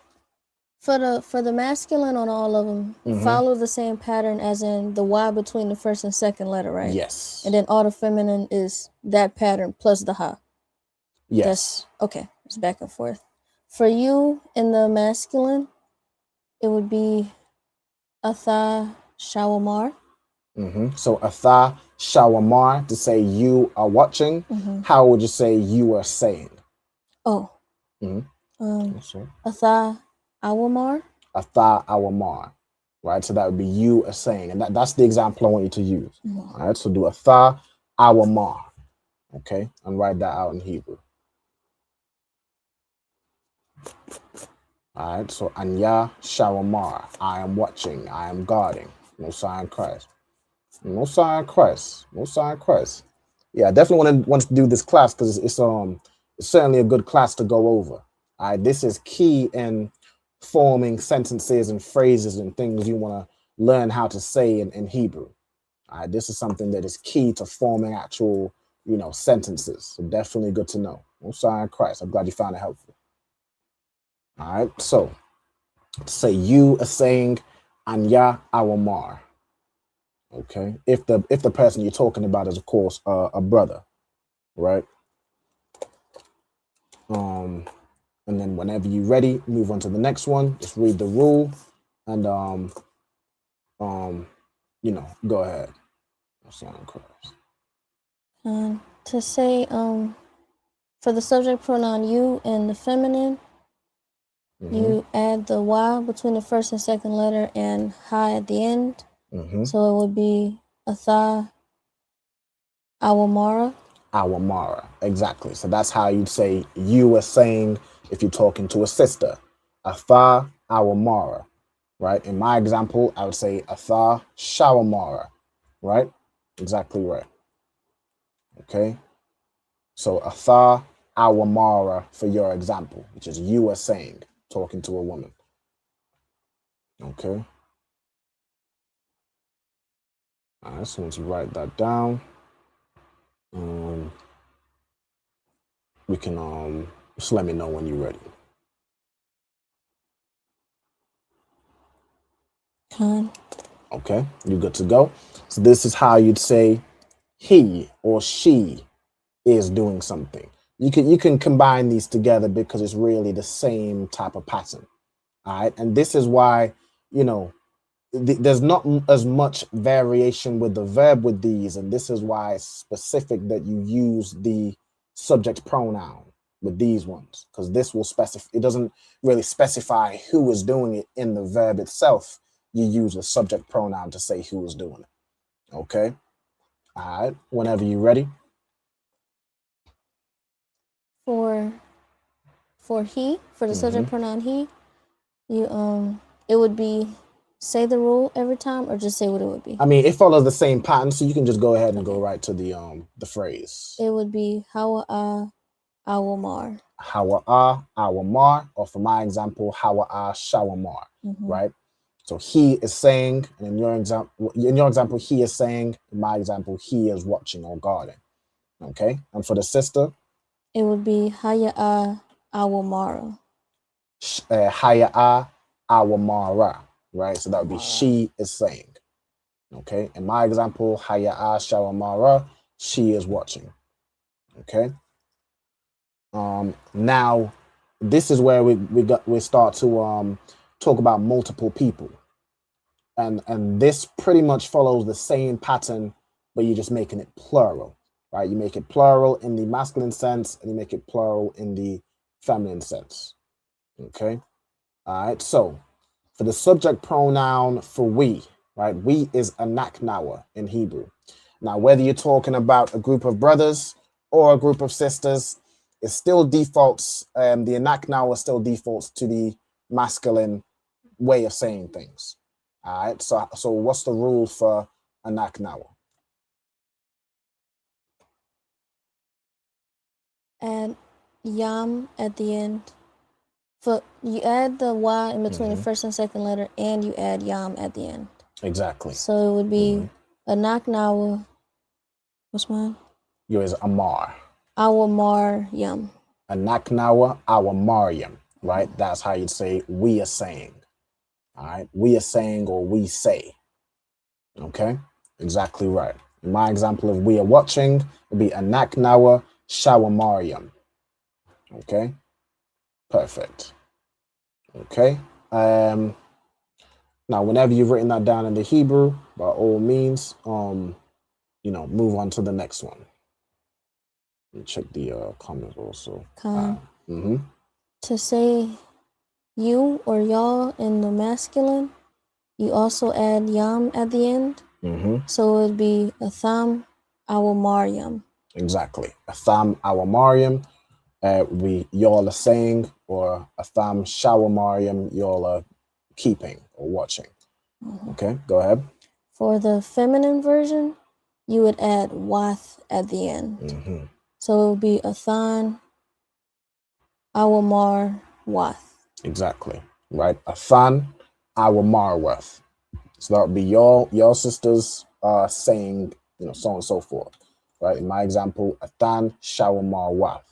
for the masculine on all of them, follow the same pattern as in the Y between the first and second letter, right? Yes. And then all the feminine is that pattern plus the ha. Yes. Okay. It's back and forth. For you in the masculine, it would be Atha Shawamar. So Atha Shawamar, to say you are watching. How would you say you are saying? Oh. Atha Awamar. Atha Awamar. Right. So that would be you are saying. And that's the example I want you to use. All right. So do Atha Awamar. Okay. And write that out in Hebrew. All right. So Anya Shawamar. I am watching. I am guarding. No sign Christ. No sign Christ. No sign Christ. Yeah, I definitely want to do this class because it's certainly a good class to go over. All right, this is key in forming sentences and phrases and things you want to learn how to say in Hebrew. All right, this is something that is key to forming actual, sentences. So definitely good to know. No sign Christ. I'm glad you found it helpful. All right, so say you are saying Anya Awamar. Okay, if the person you're talking about is of course a brother, right? And then whenever you're ready, move on to the next one. Just read the rule, and go ahead. To say for the subject pronoun you and the feminine, you add the Y between the first and second letter and ha at the end. So it would be Atha Awamara. Awamara, exactly. So that's how you'd say you are saying if you're talking to a sister. Atha Awamara, right? In my example, I would say Atha Shawamara, right? Exactly right. Okay. So Atha Awamara for your example, which is you are saying, talking to a woman. Okay. All right, so once you write that down, we can just let me know when you're ready. Okay, you're good to go. So this is how you'd say he or she is doing something. You can combine these together because it's really the same type of pattern. All right, and this is why there's not as much variation with the verb with these, and this is why it's specific that you use the subject pronoun with these ones, because this will specify. It doesn't really specify who is doing it in the verb itself. You use a subject pronoun to say who is doing it. Okay. All right. Whenever you're ready. For the subject pronoun he, you it would be say the rule every time or just say what it would be? I mean, it follows the same pattern, so you can just go ahead and go right to the phrase. It would be Hawa'a Awamar. Hawa'a Awamar, or for my example, Hawa'a Shawamar, right? So he is saying, and in your example, he is saying, in my example, he is watching or guarding. Okay, and for the sister, it would be Haya'a Awamara. Haya'a Awamara, right? So that would be she is saying. Okay, in my example, Haya'a Shawamara, she is watching. Okay. Now this is where we start to talk about multiple people, and this pretty much follows the same pattern, but you're just making it plural, right? You make it plural in the masculine sense, and you make it plural in the feminine sense. Okay. All right. So for the subject pronoun for we, right? We is anaknawa in Hebrew. Now, whether you're talking about a group of brothers or a group of sisters, it still defaults, the anaknawa still defaults to the masculine way of saying things. All right, so what's the rule for anaknawa? Add yam at the end. For you add the y in between the first and second letter, and you add yam at the end. Exactly. So it would be anaknawa. What's mine? Yours is Amar. Awamar yam. Anaknawa Awamariam, right? That's how you'd say we are saying. All right, we are saying or we say. Okay, exactly right. In my example of we are watching would be Anaknawa Shawamariam. Okay, perfect. Okay, now whenever you've written that down in the Hebrew, by all means, move on to the next one. Let me check the comments also. To say you or y'all in the masculine, you also add yam at the end. So it would be atham awamariam. Exactly. Atham awamariam, y'all are saying, or atham shawamariam, y'all are keeping or watching. Okay, go ahead. For the feminine version, you would add wath at the end. So it would be athan awamar wath. Exactly. Right. Athan awamar wath. So that would be your sisters saying, so on and so forth. Right. In my example, athan shawamar wath.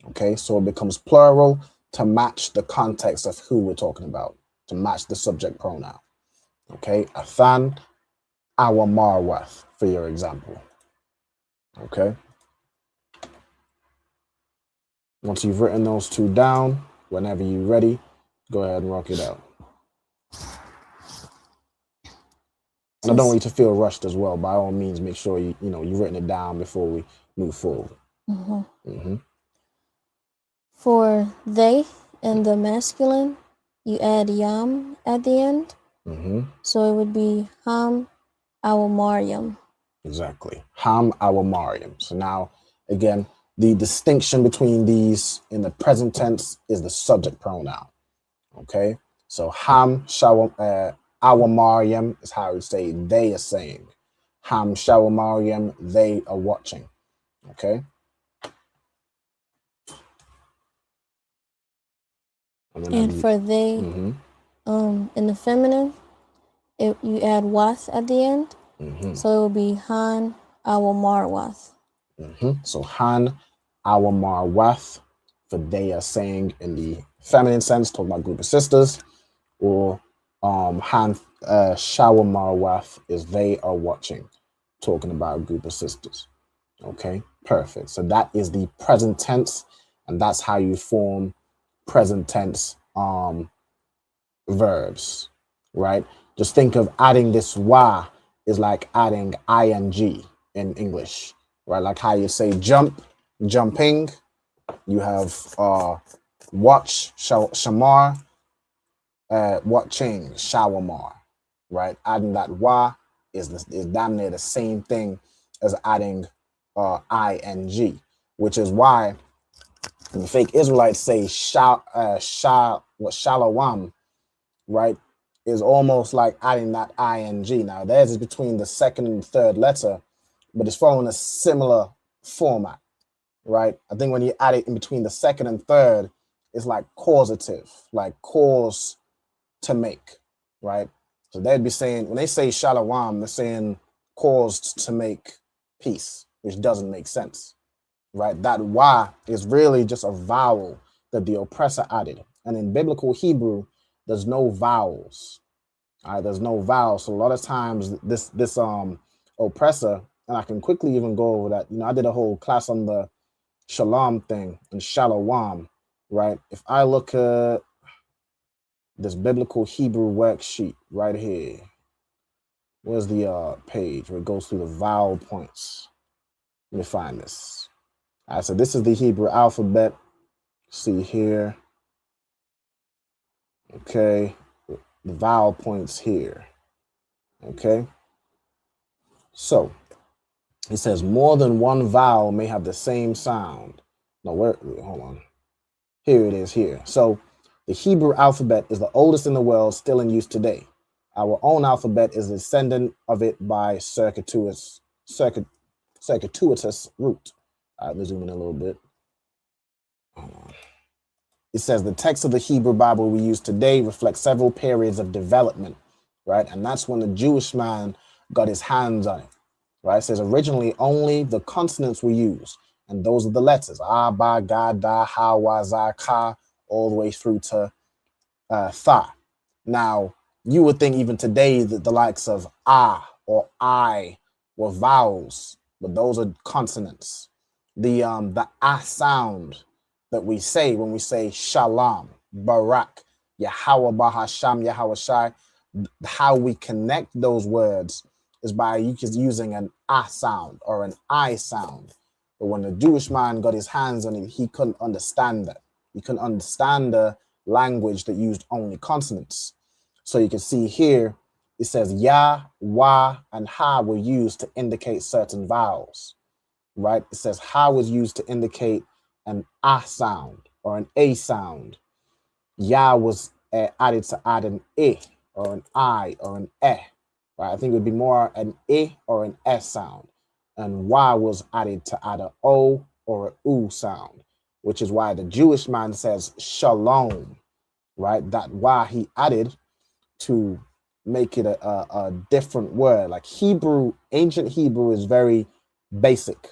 Okay, so it becomes plural to match the context of who we're talking about, to match the subject pronoun. Okay, athan awamar wath for your example. Okay. Once you've written those two down, whenever you're ready, go ahead and rock it out. And I don't want you to feel rushed as well. By all means, make sure you've written it down before we move forward. For they in the masculine, you add yam at the end. So it would be ham awamariam. Exactly. Ham awamariam. So now, again, the distinction between these in the present tense is the subject pronoun. Okay. So ham awamariam is how we say they are saying. Ham shawamariam, they are watching. Okay. And for they, in the feminine, you add wath at the end. So it would be han awamar wath. So han awamar wath, for they are saying in the feminine sense, talking about group of sisters, or han shawamar wath is they are watching, talking about a group of sisters. Okay, perfect. So that is the present tense, and that's how you form present tense verbs, right? Just think of adding this wa is like adding ing in English, right? Like how you say jump, jumping. You have watch, shamar, watching, shawamar, right? Adding that wa is damn near the same thing as adding ing, which is why the fake Israelites say shalawam, right, is almost like adding that ing. Now theirs is between the second and third letter, but it's following a similar format, right? I think when you add it in between the second and third, it's like causative, like cause to make, right? So they'd be saying, when they say shalawam, they're saying caused to make peace, which doesn't make sense, right? That wa is really just a vowel that the oppressor added. And in biblical Hebrew, there's no vowels. All right, there's no vowels. So a lot of times this oppressor, and I can quickly even go over that. I did a whole class on the SHALAM thing and shalawam, right? If I look at this biblical Hebrew worksheet right here, where's the page where it goes through the vowel points? Let me find this. All right, so this is the Hebrew alphabet. See here. Okay, the vowel points here. Okay, so It says more than one vowel may have the same sound. No, hold on. Here it is here. So the Hebrew alphabet is the oldest in the world, still in use today. Our own alphabet is a descendant of it by circuitous root. All right, let's zoom in a little bit. Hold on. It says the text of the Hebrew Bible we use today reflects several periods of development, right? And that's when the Jewish man got his hands on it, right? It says originally only the consonants were used, and those are the letters, A, Ba, Ga, Da, Ha, Wa, Za, Ka, all the way through to Tha. Now, you would think even today that the likes of Ah or I were vowels, but those are consonants. The Ah sound that we say when we say Shalom, Barak, Yahweh, Bahasham, Yahweh Shai, how we connect those words is by using an Ah sound or an I sound. But when the Jewish man got his hands on it, he couldn't understand that. He couldn't understand the language that used only consonants. So you can see here, it says Ya, Wa, and Ha were used to indicate certain vowels, right? It says Ha was used to indicate an Ah sound or an A sound. Ya was added to add an E or an I or an E, right? I think it would be more an E or an S sound. And Wa was added to add an O or a U sound, which is why the Jewish man says Shalom, right? That Wa he added to make it a different word. Like Hebrew, ancient Hebrew is very basic,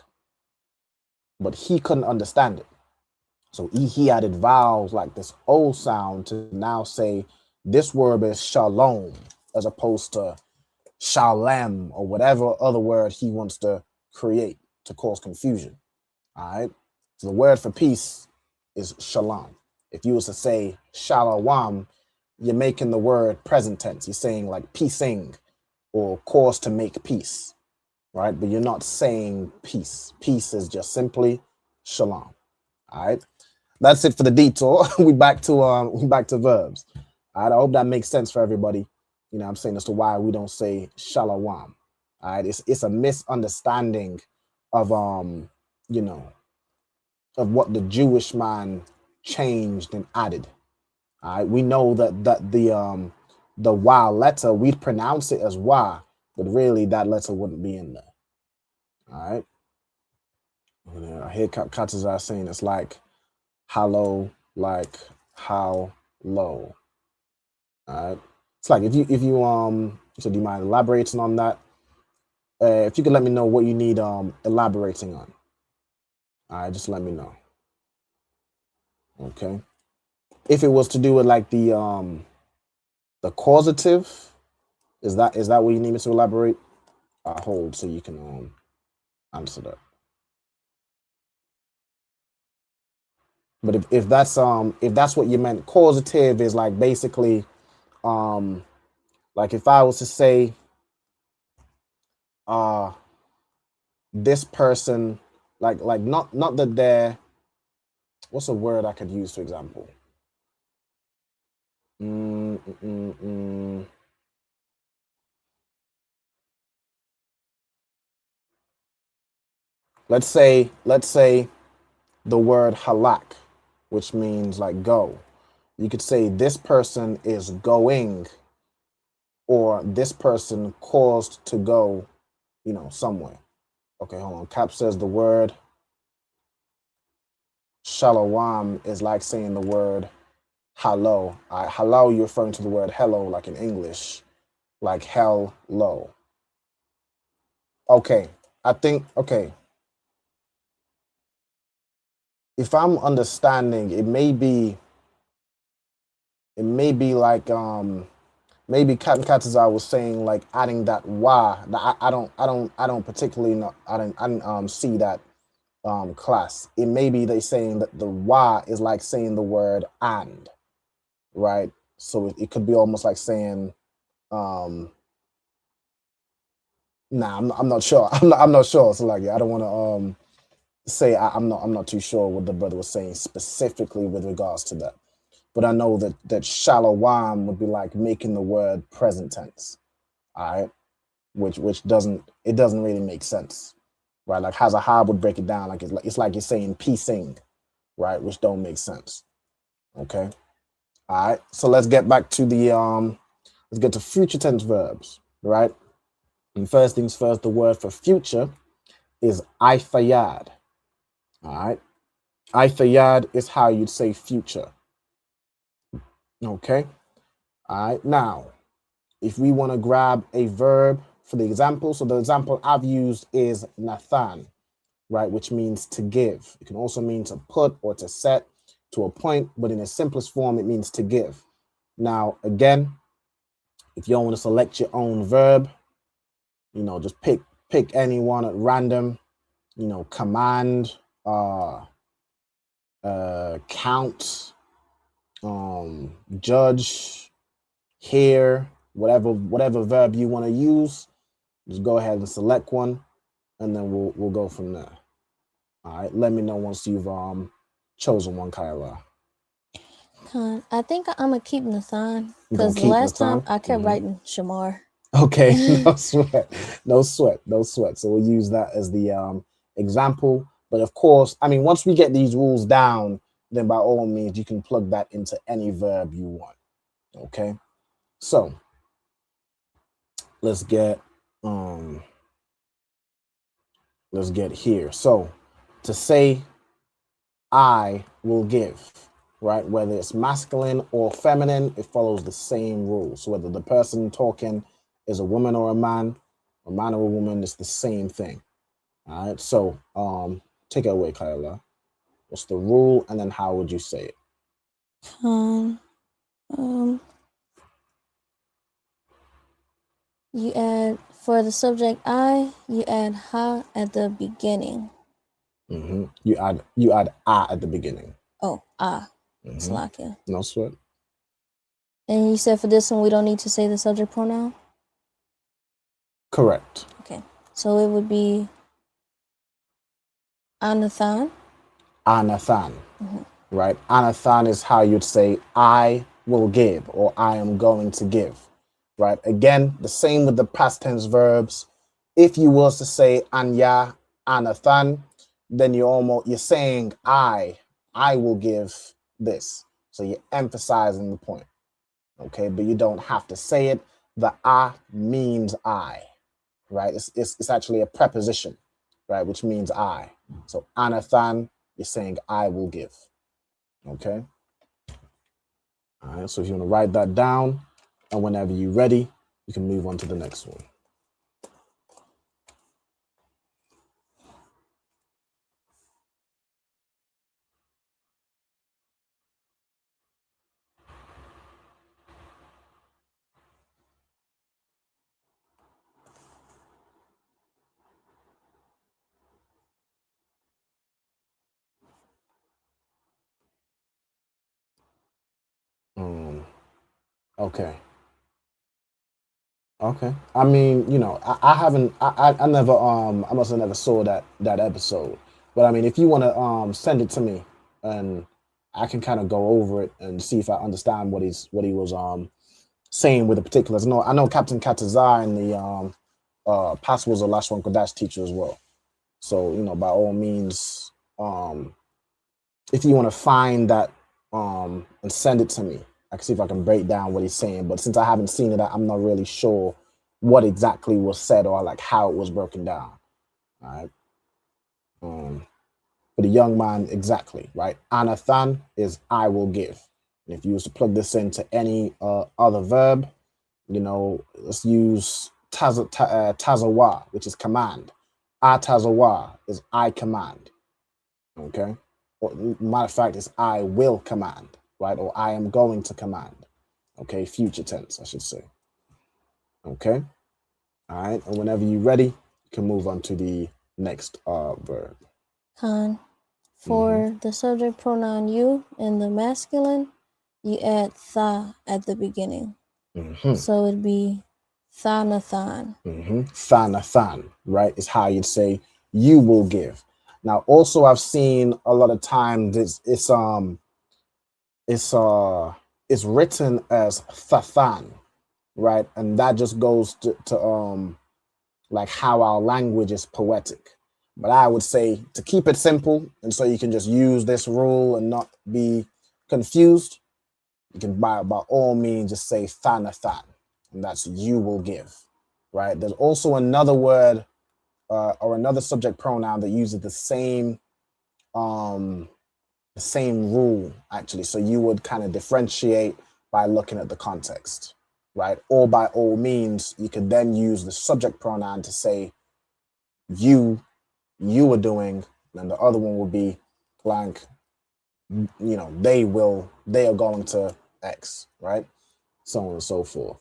but he couldn't understand it. So he added vowels like this O sound to now say this word is Shalom as opposed to SHALAM or whatever other word he wants to create to cause confusion. All right. So the word for peace is Shalom. If you was to say Shalawam, you're making the word present tense. You're saying like piecing or cause to make peace, right? But you're not saying peace. Peace is just simply Shalom. All right. That's it for the detour. we back to verbs. All right. I hope that makes sense for everybody. You know what I'm saying, as to why we don't say Shalawam. All right. It's a misunderstanding of you know, of what the Jewish man changed and added. All right, we know that the Wa letter, we'd pronounce it as Wa, but really that letter wouldn't be in there. All right. I hear Qadash saying it's like hello, like how low. All right. It's like if you so do you mind elaborating on that? If you could let me know what you need elaborating on. All right, just let me know. Okay. If it was to do with like the causative, is that what you need me to elaborate? I hold so you can answer that. But if that's what you meant, causative is like basically like if I was to say this person, like not that they're, what's a word I could use for example? Let's say the word halak, which means like go. You could say this person is going, or this person caused to go, you know, somewhere. Okay, hold on. Cap says the word shalom is like saying the word hello. Hello, you're referring to the word hello, like in English, like hello. Okay, I think, okay. If I'm understanding, it may be like maybe Captain Katazar was saying like adding that wa. I don't particularly know. I didn't see that class. It may be they saying that the wa is like saying the word and, right? So it could be almost like saying nah, I'm not sure. I'm not sure. So like I don't want to say I'm not too sure what the brother was saying specifically with regards to that. But I know that shalom would be like making the word present tense, all right, which doesn't really make sense. right? Like Hazahab would break it down like it's like you're saying piecing, right? Which don't make sense. Okay. All right. So let's get back to the let's get to future tense verbs, right? And first things first, the word for future is ithayad. All right. Ithayad is how you'd say future. Okay. All right. Now, if we want to grab a verb for the example, so the example I've used is Nathan, right, which means to give. It can also mean to put or to set, to a point, but in its simplest form, it means to give. Now, again, if you don't want to select your own verb, you know, just pick any one at random, you know, command, count, judge, hear, whatever verb you want to use, just go ahead and select one, and then we'll go from there. All right, let me know once you've chosen one, Kyla. I think I'm gonna keep Nathan because the last time I kept writing Shamar. Okay, no sweat. So we'll use that as the example. But of course, I mean, once we get these rules down, then by all means, you can plug that into any verb you want. Okay, so let's get here. So to say I will give, right? Whether it's masculine or feminine, it follows the same rules. So whether the person talking is a woman or a man or a woman, it's the same thing. All right. So take it away, Kyla. What's the rule, and then how would you say it? You add for the subject I, you add ha at the beginning. You add a at the beginning. Oh, Slakia. No sweat. And you said for this one we don't need to say the subject pronoun? Correct. Okay. So it would be Anathan. Anathan. Right? Anathan is how you'd say I will give or I am going to give. Right? Again, the same with the past tense verbs. If you was to say Anya, Anathan, then you're saying I will give this. So you're emphasizing the point. Okay, but you don't have to say it. The a means I, right? It's actually a preposition, right? Which means I. So Anathan, you're saying I will give. Okay. All right. So if you want to write that down, and whenever you're ready, you can move on to the next one. Okay. Okay. I mean, you know, I never I must have never saw that episode. But I mean, if you want to send it to me, and I can kind of go over it and see if I understand what he was saying with the particulars. I know Captain Katazar and the past was a Lashawan Qadash teacher as well. So, you know, by all means, if you want to find that and send it to me, I can see if I can break down what he's saying. But since I haven't seen it, I'm not really sure what exactly was said or like how it was broken down. All right. For the young man, exactly, right? Anathan is I will give. And if you was to plug this into any other verb, you know, let's use tazawa, which is command. Atazawa is I command. Okay. Or, matter of fact, it's I will command, right? Or I am going to command. Okay, future tense, I should say. Okay. All right. And whenever you're ready, you can move on to the next verb. For the subject pronoun you in the masculine, you add tha at the beginning. So it'd be Thanathan. Thanathan, right? Is how you'd say you will give. Now, also, I've seen a lot of times it's written as Thathan, right? And that just goes to like how our language is poetic. But I would say to keep it simple, and so you can just use this rule and not be confused, you can by all means just say thanathan, and that's you will give, right? There's also another word or another subject pronoun that uses the same rule actually. So you would kind of differentiate by looking at the context, right? Or by all means, you could then use the subject pronoun to say you are doing, and the other one will be blank, they are going to X, right? So on and so forth.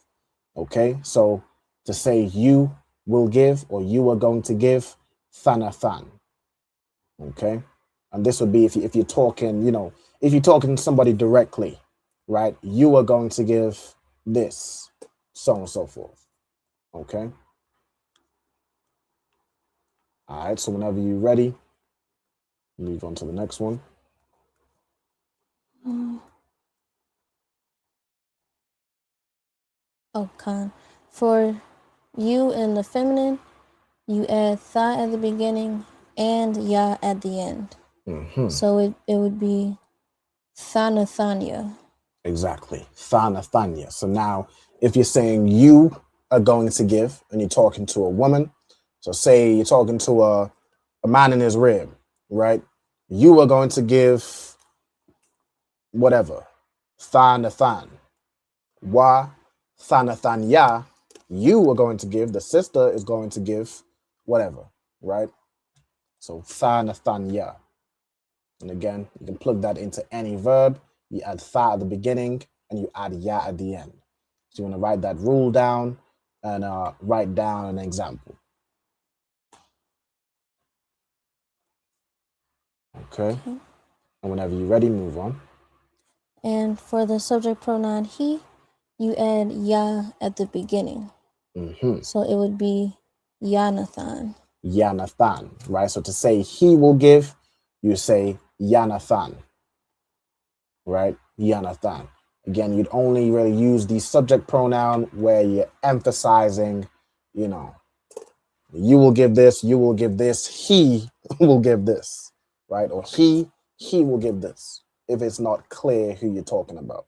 Okay, so to say you will give or you are going to give, thanathan. Okay, and this would be if you're talking, if you're talking to somebody directly, right? You are going to give this, so on and so forth. Okay. All right, so whenever you're ready, move on to the next one. Okay. For you in the feminine, you add tha at the beginning and ya at the end. So it would be thanathanya. Exactly. Thanathanya. So now if you're saying you are going to give and you're talking to a woman, so say you're talking to a man in his rib, right? You are going to give whatever. Thanathan. Wa thanathanya. You are going to give, the sister is going to give whatever, right? So thanathanya. And again, you can plug that into any verb. You add tha at the beginning and you add ya at the end. So you want to write that rule down and write down an example. Okay. And whenever you're ready, move on. And for the subject pronoun he, you add ya at the beginning. So it would be Yanathan. Yanathan, right? So to say he will give, you say Yanathan, right? Yanathan. Again, you'd only really use the subject pronoun where you're emphasizing, you will give this, you will give this, he will give this, right? Or he will give this, if it's not clear who you're talking about.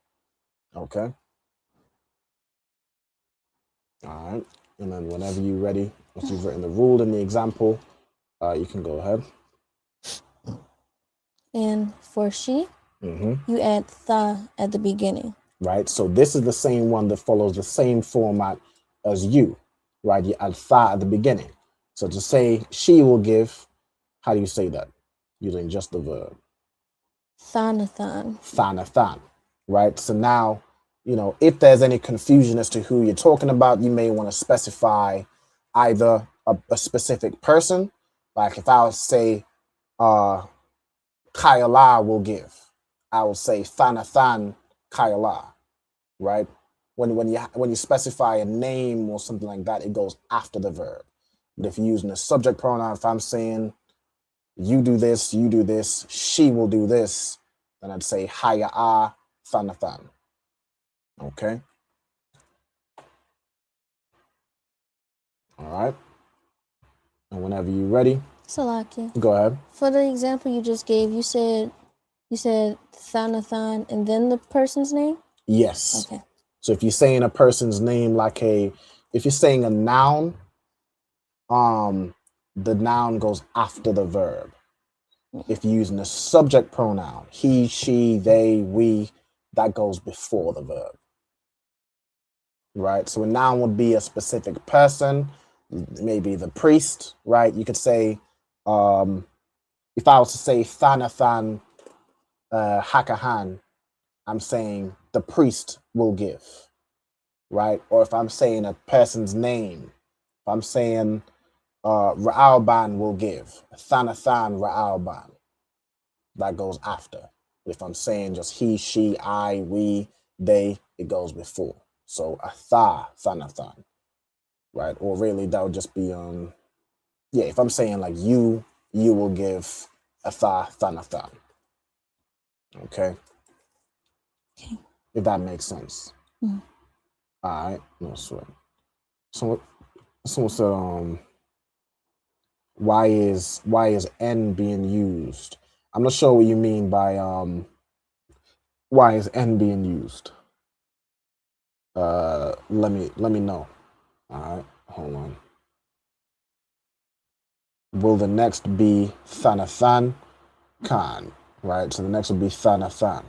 Okay. All right. And then whenever you're ready, if you've written the rule and the example, you can go ahead. And for she, you add tha at the beginning. Right. So this is the same one that follows the same format as you, right? You add tha at the beginning. So to say she will give, how do you say that? Using just the verb. Thanathan. Thanathan, right? So now, if there's any confusion as to who you're talking about, you may want to specify either a specific person, like if I would say Kayala will give, I would say Thanathan Kayala, right? When you specify a name or something like that, it goes after the verb. But if you're using a subject pronoun, if I'm saying you do this, she will do this, then I'd say Haya'a Thanathan. Okay. All right. And whenever you're ready, Salaki. Go ahead. For the example you just gave, you said Thanathan and then the person's name? Yes. Okay. So if you're saying a person's name if you're saying a noun, the noun goes after the verb. If you're using a subject pronoun, he, she, they, we, that goes before the verb. Right? So a noun would be a specific person, maybe the priest, right? You could say, if I was to say Thanathan Hakahan, I'm saying the priest will give, right? Or if I'm saying a person's name, if I'm saying Ra'alban will give, Thanathan Ra'alban, that goes after. If I'm saying just he, she, I, we, they, it goes before. So Thanathan, right? Or really that would just be if I'm saying like you will give Thanathan. Okay. If that makes sense. All right, no sweat. Someone said why is N being used? I'm not sure what you mean by why is N being used. Let me know. All right, hold on. Will the next be Thanathan Khan? Right, so the next will be Thanathan.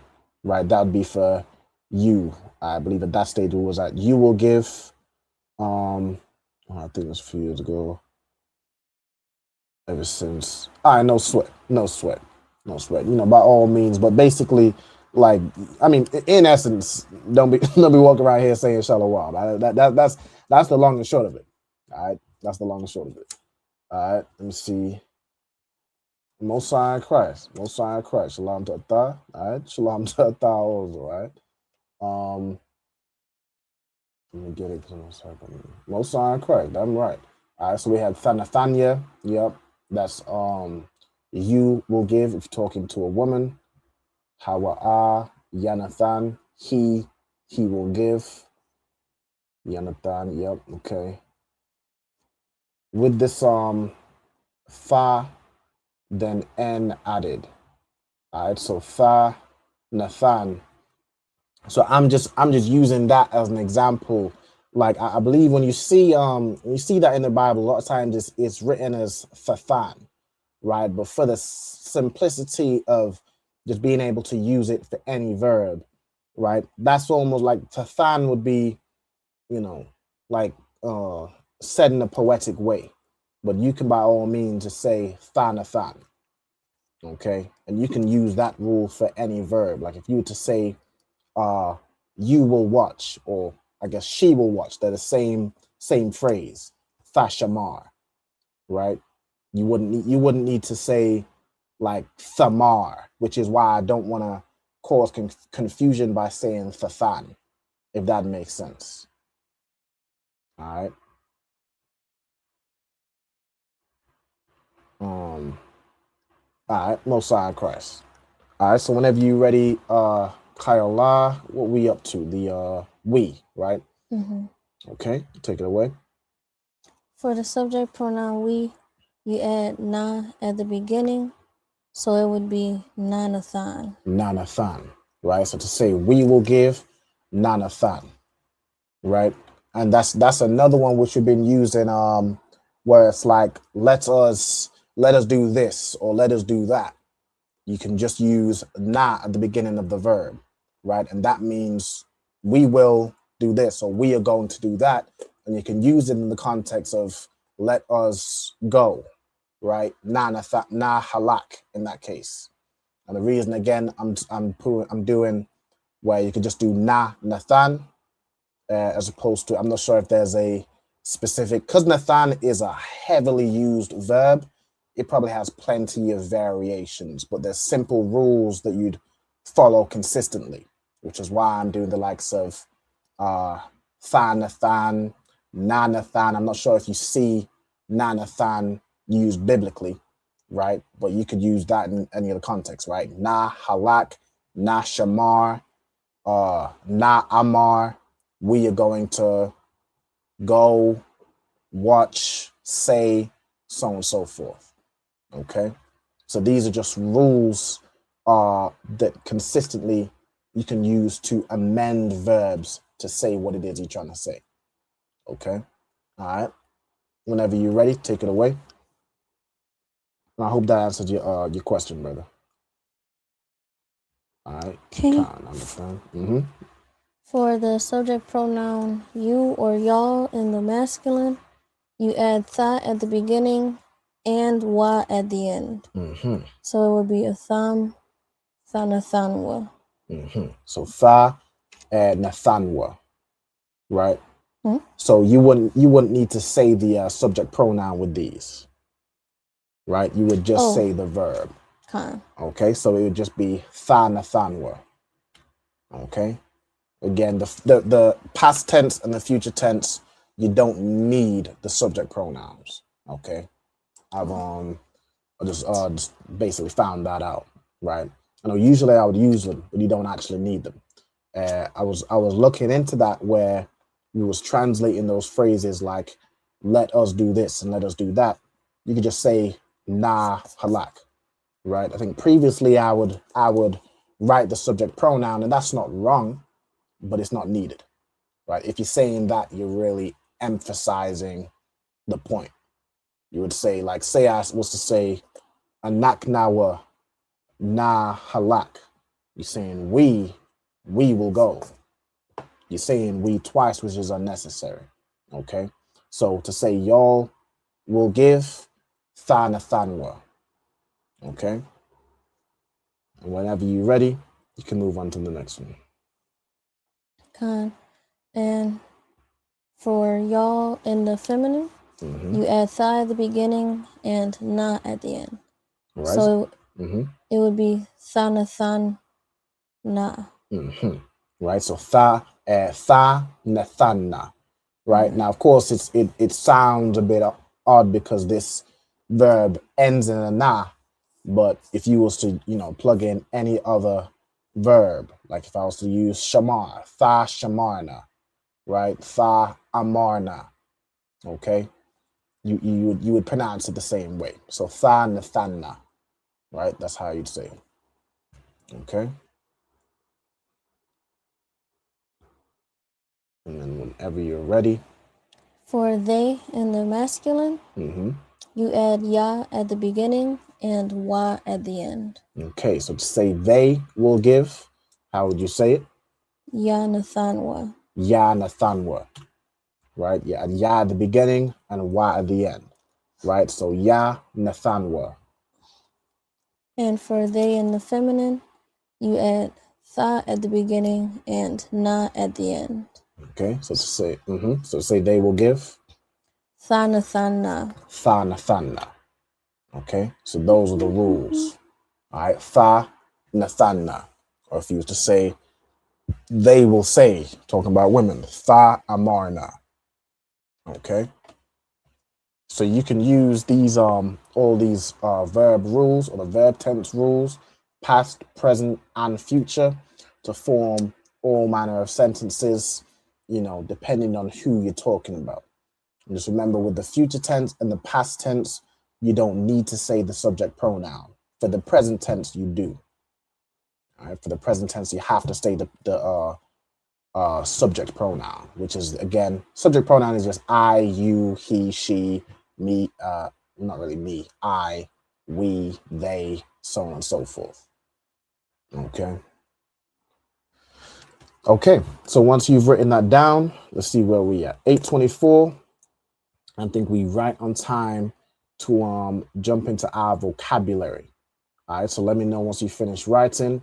Right, that would be for you. I believe at that stage it was that you will give. I think it was a few years ago. Ever since, no sweat. You know, by all means, but basically, like, I mean, in essence, don't be walking around here saying Shalom. That's the long and short of it. All right, that's the long and short of it. All right, let me see. Most High in Christ. Shalom to Atah. All right, Shalom to Atah also. All right. Let me get it because I'm Most High in Christ. I'm right. All right, so we have Thanathania. Yep, that's you will give if you're talking to a woman. Hawa'ah, Yanathan, he will give. Yanathan, yep, okay. With this Tha, then N added. All right, so Tha, Nathan. So I'm just using that as an example. Like I believe when you see that in the Bible, a lot of times it's written as Thathan, right? But for the simplicity of just being able to use it for any verb, right? That's almost like Thathan would be, you know, like said in a poetic way. But you can by all means just say Thanathan, okay? And you can use that rule for any verb. Like if you were to say you will watch, or I guess she will watch, they're the same phrase, Thashamar, right? You wouldn't need to say like Thamar, which is why I don't want to cause confusion by saying Thathan, if that makes sense. All right. All right, Most High in Christ. All right, so whenever you ready, Kayala, what we up to? The we, right? Mm-hmm. Okay, take it away. For the subject pronoun we, you add na at the beginning, so it would be Nanathan. Nanathan, right? So to say we will give, Nanathan, right? And that's another one which we've been using where it's like let us do this or let us do that. You can just use na at the beginning of the verb, right? And that means we will do this or we are going to do that. And you can use it in the context of let us go, right? Na halak in that case. And the reason again I'm doing where you could just do na Nathan as opposed to, I'm not sure if there's a specific, because Nathan is a heavily used verb. It probably has plenty of variations, but there's simple rules that you'd follow consistently, which is why I'm doing the likes of Thanathan, Nanathan. I'm not sure if you see Nanathan used biblically, right? But you could use that in any other context, right? Na halak, na shamar, na amar. We are going to go, watch, say, so on and so forth. Okay, so these are just rules that consistently you can use to amend verbs to say what it is you're trying to say. Okay, all right. Whenever you're ready, take it away. And I hope that answered your question, brother. All right. Okay. Understand. Mm-hmm. For the subject pronoun you or y'all in the masculine, you add tha at the beginning and wa at the end. Mm-hmm. So it would be a thum, thanathanwa. Mm-hmm. So tha and nathanwa, right? Hmm? So you wouldn't need to say the subject pronoun with these, right? You would just say the verb. Okay, so it would just be thanathanwa. Okay. Again, the past tense and the future tense, you don't need the subject pronouns. Okay, I've just basically found that out, right? I know usually I would use them, but you don't actually need them. I was looking into that where we was translating those phrases like "let us do this" and "let us do that." you could just say na halak, right? I think previously I would write the subject pronoun, and that's not wrong, but it's not needed, right? If you're saying that, you're really emphasizing the point. You would say, like, say I was to say anak nawa na halak. You're saying we will go. You're saying we twice, which is unnecessary. Okay. So to say y'all will give, thanathanwa. Okay. And whenever you're ready, you can move on to the next one. Con. And for y'all in the feminine, you add tha at the beginning and na at the end. Right. So it would be thanathan na. Right. So tha nathanna. Right. Now, of course, it sounds a bit odd because this verb ends in a na. But if you was to, plug in any other verb, like if I was to use shamar, tha shamarna, right? Tha amarna. Okay. You would pronounce it the same way. So tha nathanna. Right? That's how you'd say it. Okay. And then whenever you're ready. For they in the masculine, you add ya at the beginning and wa at the end. Okay, so to say they will give, how would you say it? Yahanna. Yahanna. Right? Yeah, ya at the beginning and wa at the end. Right? So Yahanna. And for they in the feminine, you add tha at the beginning and na at the end. Okay, so to say they will give. Thanathanna. Okay, so those are the rules. All right, thanathanna. Or if you were to say, they will say, talking about women, tha amarna. Okay, so you can use these all these verb rules, or the verb tense rules, past, present, and future, to form all manner of sentences, depending on who you're talking about. And just remember, with the future tense and the past tense, you don't need to say the subject pronoun. For the present tense, you do. All right, for the present tense, you have to say the subject pronoun, which is, again, subject pronoun is just I, you, he, she, me, not really me, I, we, they, so on and so forth. Okay, so once you've written that down, let's see where we at. 8:24. I think we right on time to jump into our vocabulary. All right, so let me know once you finish writing.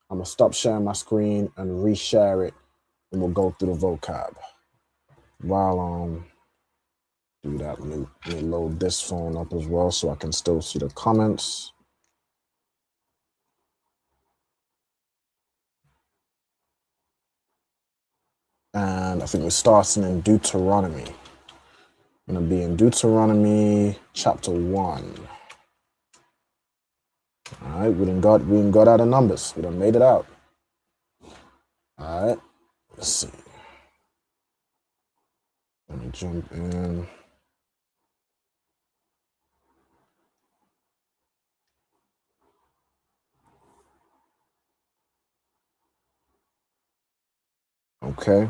I'm gonna stop sharing my screen and reshare it, and we'll go through the vocab. While do that, let me load this phone up as well so I can still see the comments. And I think we're starting in Deuteronomy. I'm gonna be in Deuteronomy chapter 1. All right, we done got out of Numbers. We done made it out. All right, let's see. Let me jump in. Okay.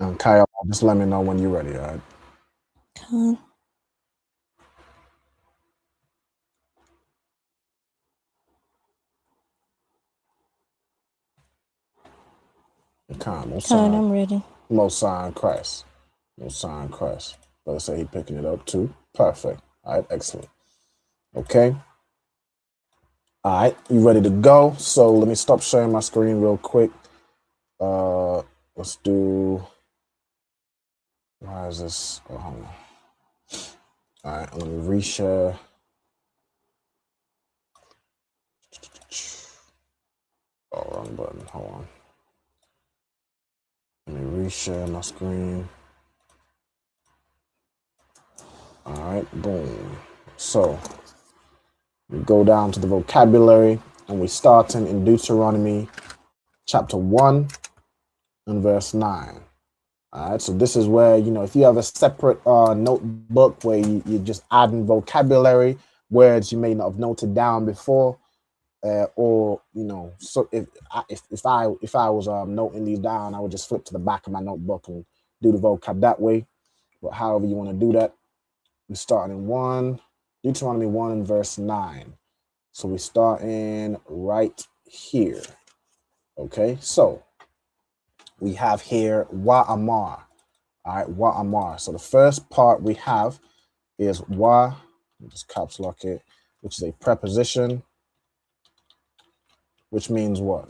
And Kyle, just let me know when you're ready, all right? Con. Con, I'm ready. Most High in Christ. Most High in Christ. Brother say he picking it up too. Perfect. All right, excellent. Okay. All right, you ready to go? So let me stop sharing my screen real quick. Let's do. Why is this? Oh, hold on. All right, let me reshare. Oh, wrong button. Hold on. Let me reshare my screen. All right, boom. So we go down to the vocabulary, and we're starting in Deuteronomy chapter 1 and verse 9. All right, so this is where, you know, if you have a separate notebook where you're just adding vocabulary, words you may not have noted down before, or, you know, so if I was noting these down, I would just flip to the back of my notebook and do the vocab that way. But however you want to do that, we start in Deuteronomy 1 and verse 9. So we start in right here. Okay, so we have here wa amar. All right, wa amar. So the first part we have is wa, just caps lock it, which is a preposition, which means what?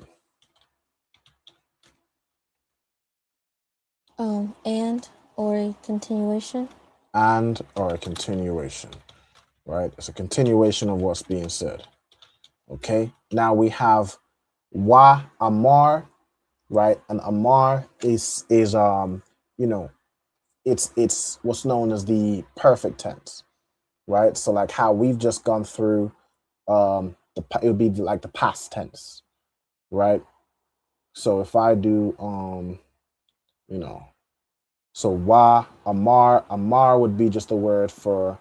And or a continuation. And or a continuation, right? It's a continuation of what's being said. Okay, now we have wa amar, right? And amar is you know, it's what's known as the perfect tense, right? So like how we've just gone through, it would be like the past tense, right? So if I do you know, so wa amar would be just a word for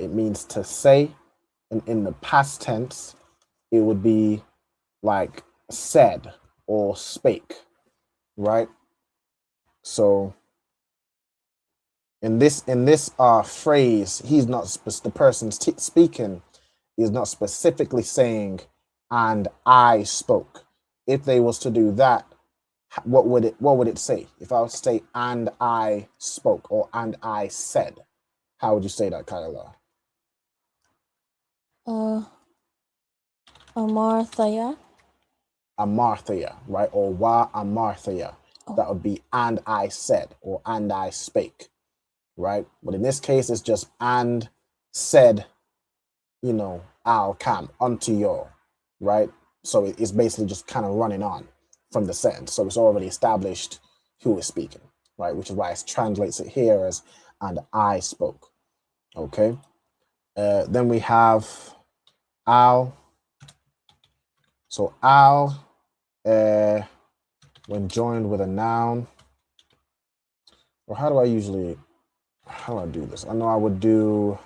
it means to say, and in the past tense it would be like said or spake, right? So in this phrase, he's not the person speaking is not specifically saying and I spoke. If they was to do that, what would it say? If I was to say and I spoke or and I said, how would you say that, Kyla? Amarthaya. Amarthaya, right? Or wa amarthaya. That would be and I said or and I spake, right? But in this case, it's just and said, you know, I'll come unto you, right? So it's basically just kind of running on from the sentence. So it's already established who is speaking, right? Which is why it translates it here as and I spoke. Okay. Then we have I'll. So I'll, when joined with a noun, or how do I do this? I know I would do,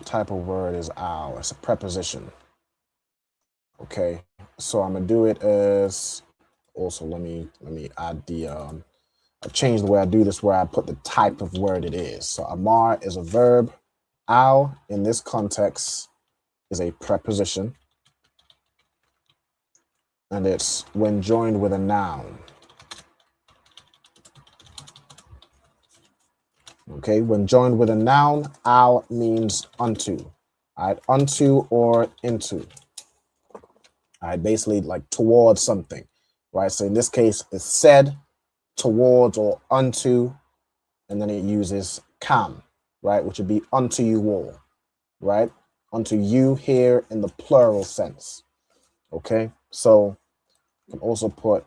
type of word is I'll. It's a preposition. Okay, so I'm gonna do it as, also let me add the, I've changed the way I do this where I put the type of word it is. So amar is a verb. I'll, in this context, is a preposition. And it's when joined with a noun. Okay, when joined with a noun, al means unto. All right, unto or into. All right, basically like towards something, right? So in this case, it's said, towards or unto, and then it uses kam, right? Which would be unto you all, right? Unto you here in the plural sense. Okay, so you can also put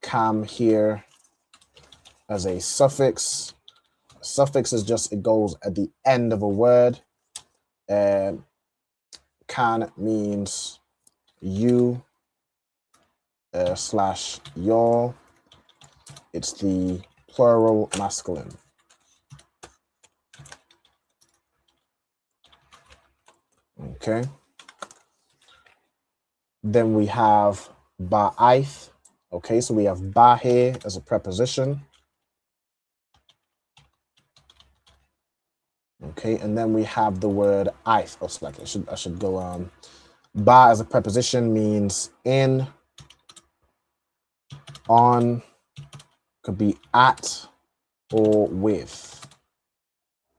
kam here as a suffix. Suffix is just, it goes at the end of a word. And can means you / your. It's the plural masculine. Okay. Then we have ba'ith. Okay, so we have ba here as a preposition. Okay, and then we have the word ith. Oh, select. I should go ba as a preposition means in, on, could be at, or with.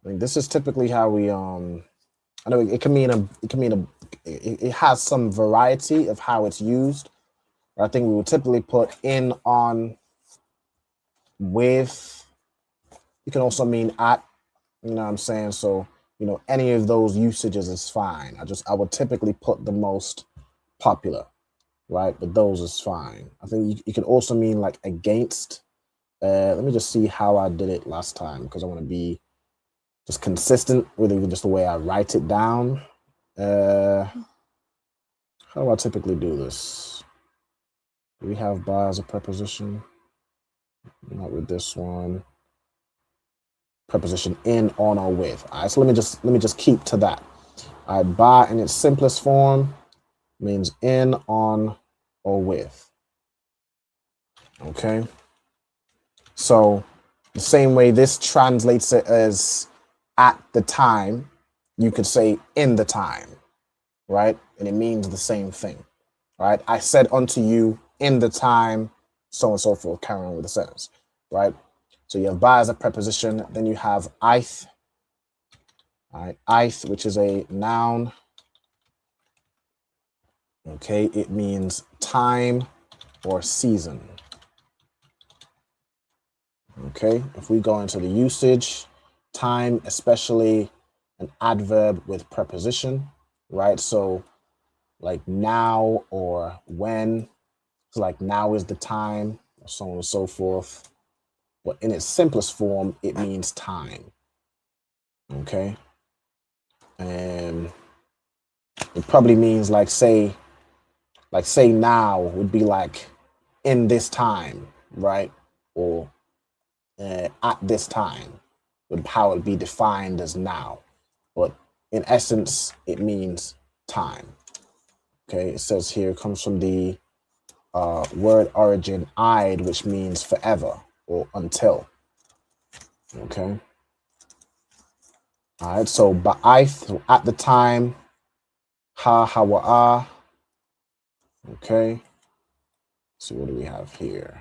I mean, this is typically how we I know it has some variety of how it's used. But I think we would typically put in, on, with. You can also mean at, you know what I'm saying? So, you know, any of those usages is fine. I would typically put the most popular, right? But those is fine. I think you can also mean like against. Let me just see how I did it last time, because I want to be just consistent with even just the way I write it down. How do I typically do this? Do we have ba as a preposition? Not with this one. Preposition in, on, or with. All right, so let me just keep to that. All right, ba in its simplest form means in, on, or with. Okay. So the same way this translates it as at the time, you could say in the time, right? And it means the same thing, right? I said unto you in the time, so and so forth, carrying on with the sentence, right? So you have ba as a preposition, then you have ith, all right, ith, which is a noun. Okay, it means time or season. Okay, if we go into the usage, time, especially an adverb with preposition, right? So like now or when, so like now is the time, or so on and so forth. But in its simplest form, it means time. Okay, and it probably means like say now would be like in this time, right? Or at this time, would how it would be defined as now. But in essence, it means time. Okay, it says here, it comes from the word origin "id," which means forever or until. Okay. All right, so ba'ith, at the time, hawa'ah. Okay. So what do we have here?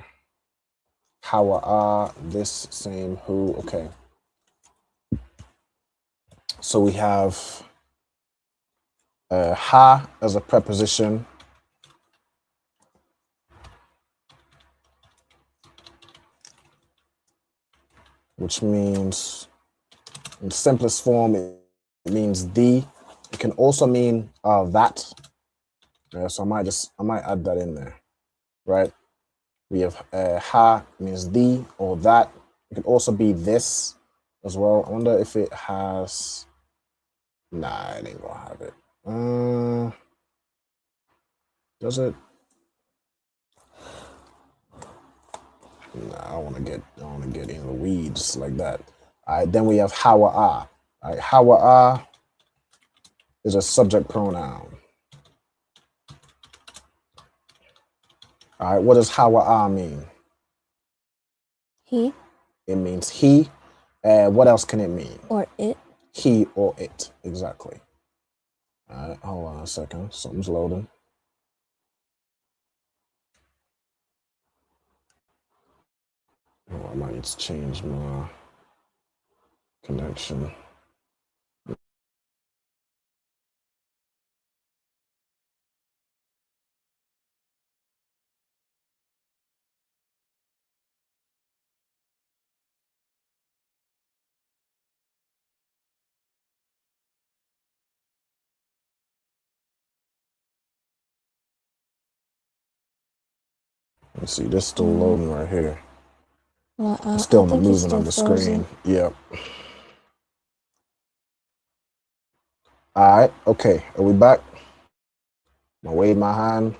Hawa'ah, this same who. Okay. So we have ha as a preposition. Which means, in simplest form, it means the. It can also mean that. So I might add that in there, right? We have ha means the or that. It could also be this as well. I wonder if it has. Nah, it ain't gonna have it. Does it? Nah, I don't want to get in the weeds like that. All right, then we have hawa'ah. All right, hawa'ah is a subject pronoun. All right, what does hawa'ah mean? He. It means he. What else can it mean? Or it. He or it, exactly. All right, hold on a second. Something's loading. Oh, I might need to change my connection. Let's see, this is still loading right here. It's still not moving on the screen. Yep. All right, okay, are we back? I'm gonna wave my hand.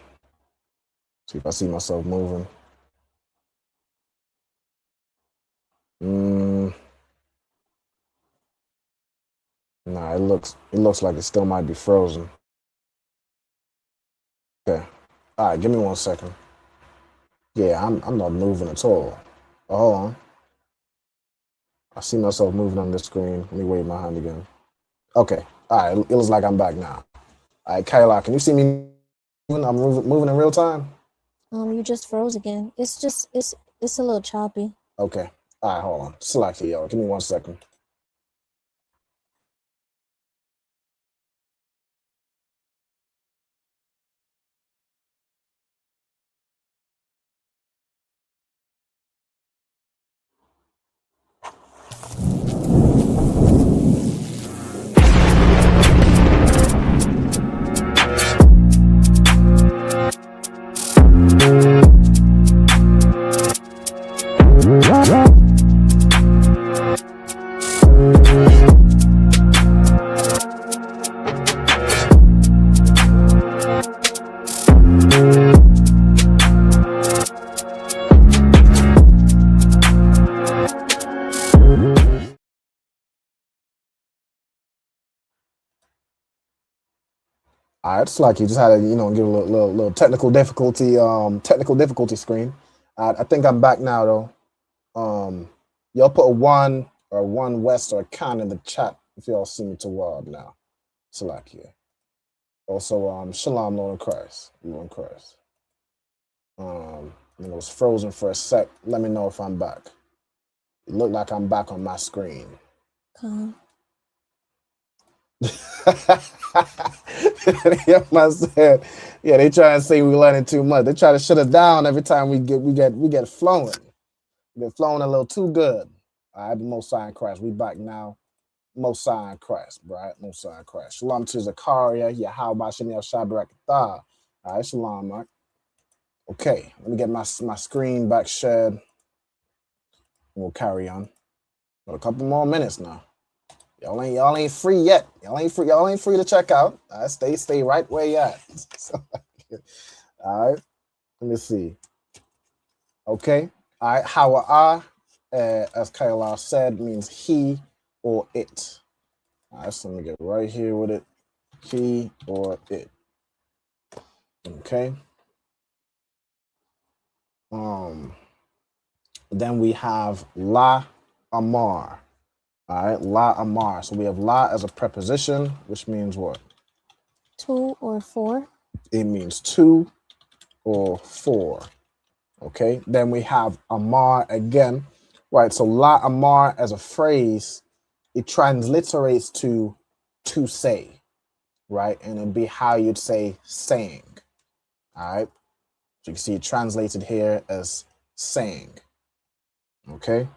See if I see myself moving. Nah, it looks like it still might be frozen. Okay. All right, give me 1 second. Yeah, I'm not moving at all. Oh, hold on. I see myself moving on the screen. Let me wave my hand again. Okay. All right, it looks like I'm back now. All right, Kayla, can you see me moving? I'm moving in real time? You just froze again. It's a little choppy. Okay. All right, hold on. Slack here, y'all. Give me 1 second. All right, it's like you just had to, you know, give a little technical difficulty screen. I think I'm back now though. Y'all put a 1 or 1 west or a can in the chat if y'all see me to Rob now. Salakia. Also, Shalom, Lord in Christ. Lord in Christ. It was frozen for a sec. Let me know if I'm back. It looked like I'm back on my screen. Con. Yeah, they try to say we learning too much. They try to shut us down every time we get flown. We've flown a little too good. All right, Most High in Christ. We back now. Most High in Christ, right? Most High in Christ. Shalom to Zakaria. Yahweh Shem Shabrak. All right, shalom, Mark. Okay, let me get my screen back shared. We'll carry on. Got a couple more minutes now. Y'all ain't free yet. Y'all ain't free to check out. Stay right where you at. All right. Let me see. Okay. All right. Hawa as Kailah said, means he or it. All right. So let me get right here with it. He or it. Okay. Then we have la amar. All right, la amar. So we have la as a preposition, which means what? 2 or 4. It means 2 or 4. Okay. Then we have amar again. Right. So la amar as a phrase, it transliterates to say. Right. And it'd be how you'd say saying. All right. So you can see it translated here as saying. Okay.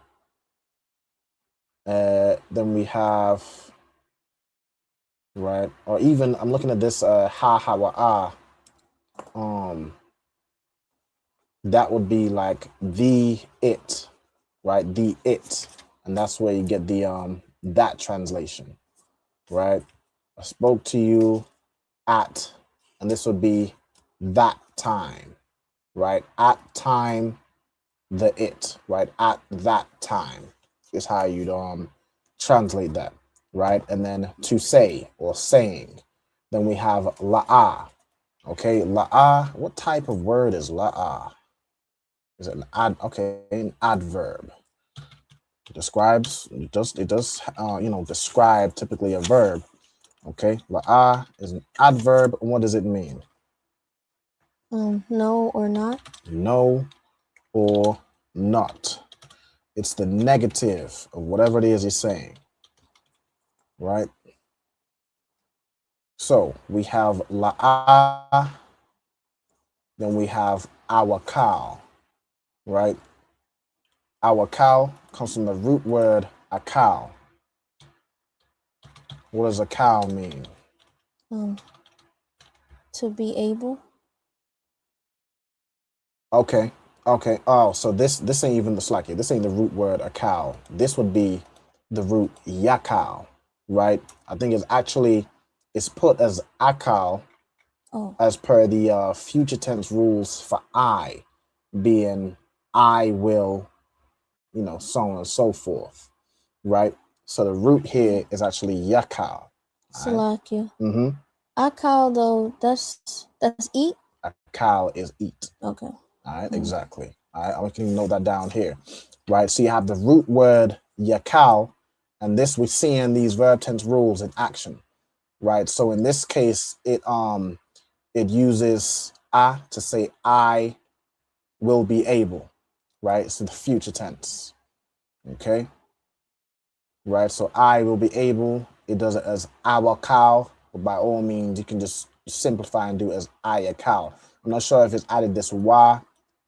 Then we have, right, or even I'm looking at this ha that would be like the it, right? The it, and that's where you get the that translation, right? I spoke to you at, and this would be that time, right? At time, the it, right? At that time is how you'd translate that, right? And then to say or saying. Then we have la'ah. Okay, la'ah. What type of word is la'ah? Is it an adverb? It describes. It does. Describe typically a verb. Okay, la'ah is an adverb. What does it mean? No or not. No or not. It's the negative of whatever it is you're saying, right? So we have la'ah, then we have awakal, right? Awakal comes from the root word akal. What does akal mean? To be able. Okay. Oh, so this ain't even the slacky. This ain't the root word akal. This would be the root yakal, right? I think it's put as akal as per the future tense rules for I, being I will, so on and so forth, right? So the root here is actually yakal. Salakia. Mm-hmm. Akal though, that's eat. Akal is eat. Okay. All right, exactly. All right, I can note that down here, right? So you have the root word yakal, and this we see in these verb tense rules in action, right? So in this case, it uses I to say I will be able, right? So the future tense, okay? Right, so I will be able, it does it as awakal, but by all means, you can just simplify and do it as ayakal. I'm not sure if it's added this wa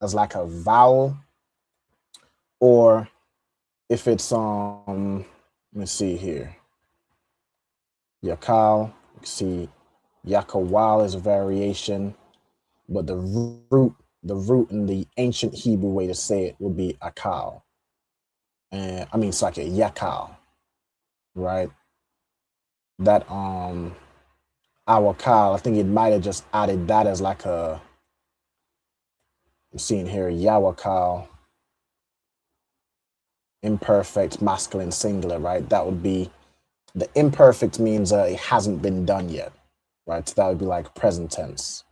as like a vowel, or if it's let me see here. Yakal, you can see yakawal is a variation, but the root in the ancient Hebrew way to say it would be akal. And I mean it's like a yakal, right? That awakal, I think it might have just added that as like I'm seeing here yawakal, imperfect masculine singular, right? That would be the imperfect means it hasn't been done yet, right? So that would be like present tense,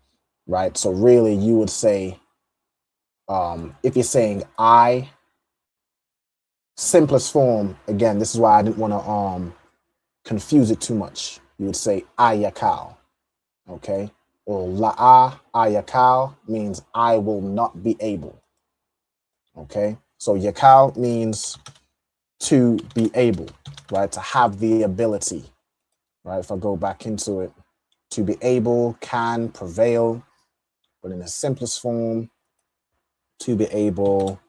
right? So really you would say, if you're saying I, simplest form, again, this is why I didn't want to confuse it too much. You would say ayakal, okay? Or la'a ayakal means I will not be able, okay? So yakal means to be able, right? To have the ability, right? If I go back into it, to be able, can, prevail, but in the simplest form, to be able,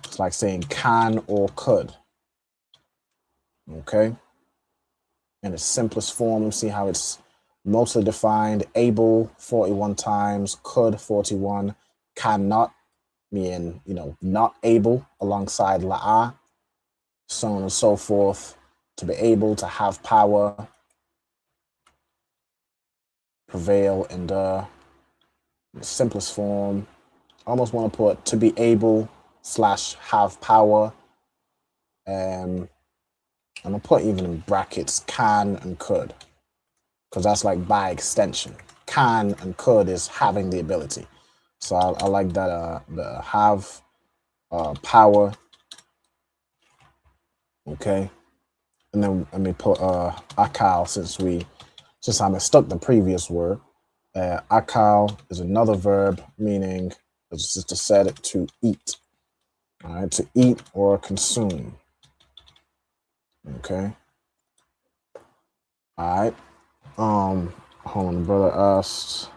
it's like saying can or could, okay? In its simplest form, see how it's mostly defined: able 41 times, could 41, cannot mean, you know, not able alongside la'a, so on and so forth. To be able, to have power, prevail, and the simplest form, I almost want to put to be able / have power. I'm gonna put even in brackets can and could, because that's like by extension. Can and could is having the ability. So I like that the have power. Okay. And then let me put akal, since I mistook the previous word. Akal is another verb meaning, as the sister said, to eat. All right, to eat or consume. Okay. All right. Hold on, the brother asked,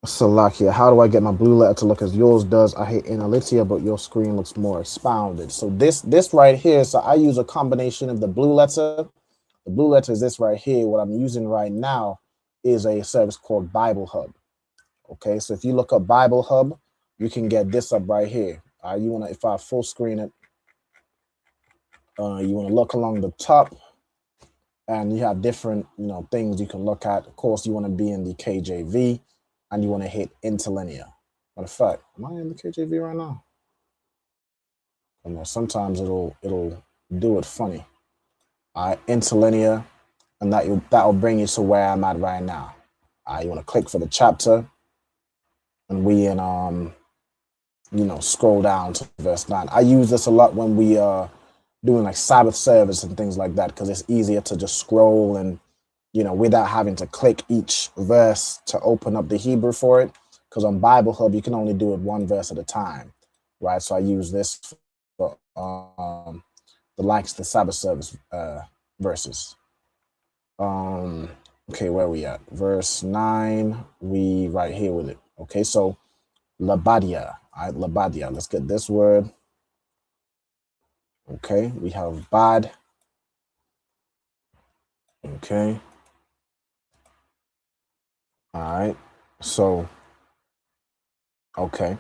Salakia, how do I get my blue letter to look as yours does? I hate Analytia, but your screen looks more expounded. So this right here, so I use a combination of the blue letter. The blue letter is this right here. What I'm using right now is a service called Bible Hub. Okay, so if you look up Bible Hub, you can get this up right here. You want to, if I full screen it, you want to look along the top, and you have different, you know, things you can look at. Of course, you want to be in the KJV, and you want to hit interlinear. Matter of fact, am I in the KJV right now? I know sometimes it'll do it funny. Interlinear, and that'll bring you to where I'm at right now. You want to click for the chapter, and we in you know, scroll down to verse 9. I use this a lot when we are doing like Sabbath service and things like that, because it's easier to just scroll and, you know, without having to click each verse to open up the Hebrew for it. Because on Bible Hub, you can only do it one verse at a time, right? So I use this for the Sabbath service verses. Okay, where are we at? Verse 9, we right here with it. Okay, so Labadia. All right, Labadia. Let's get this word. Okay, we have bad. Okay. All right. So, okay.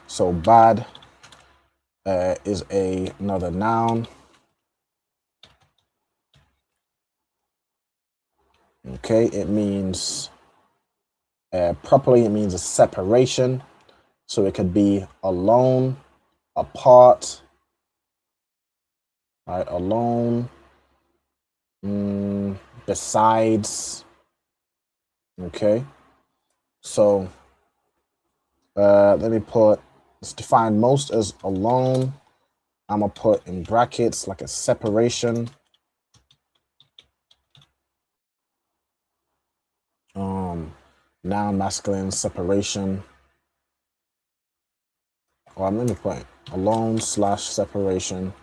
So bad is another noun. Okay, it means, properly it means a separation. So it could be alone, apart, all right, alone, besides. Okay, so let me put, it's defined most as alone. I'm gonna put in brackets like a separation. Noun masculine separation. Or let me put alone / separation.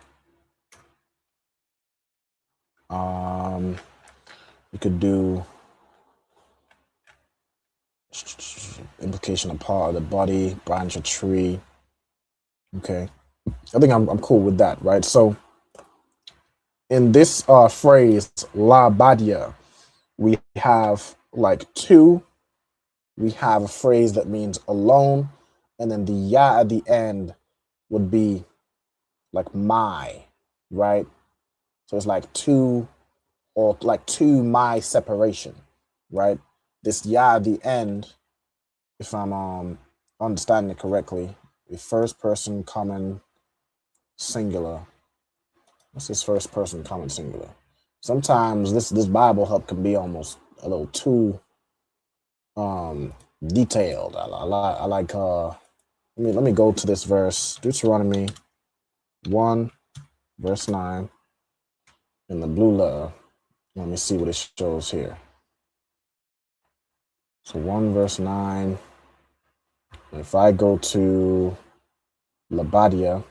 You could do implication of part of the body, branch or tree. Okay, I think I'm cool with that, right? So in this phrase, la badia, we have like two. We have a phrase that means alone, and then the ya at the end would be like my, right? So it's like two, or like to my separation, right? This ya at the end, if I'm understanding it correctly, the first person common singular. What's this first person common singular? sometimes this Bible Hub can be almost a little too detailed. I like let me go to this verse, Deuteronomy 1 verse 9 in the blue letter. Let me see what it shows here. So 1 verse 9. If I go to Labadia,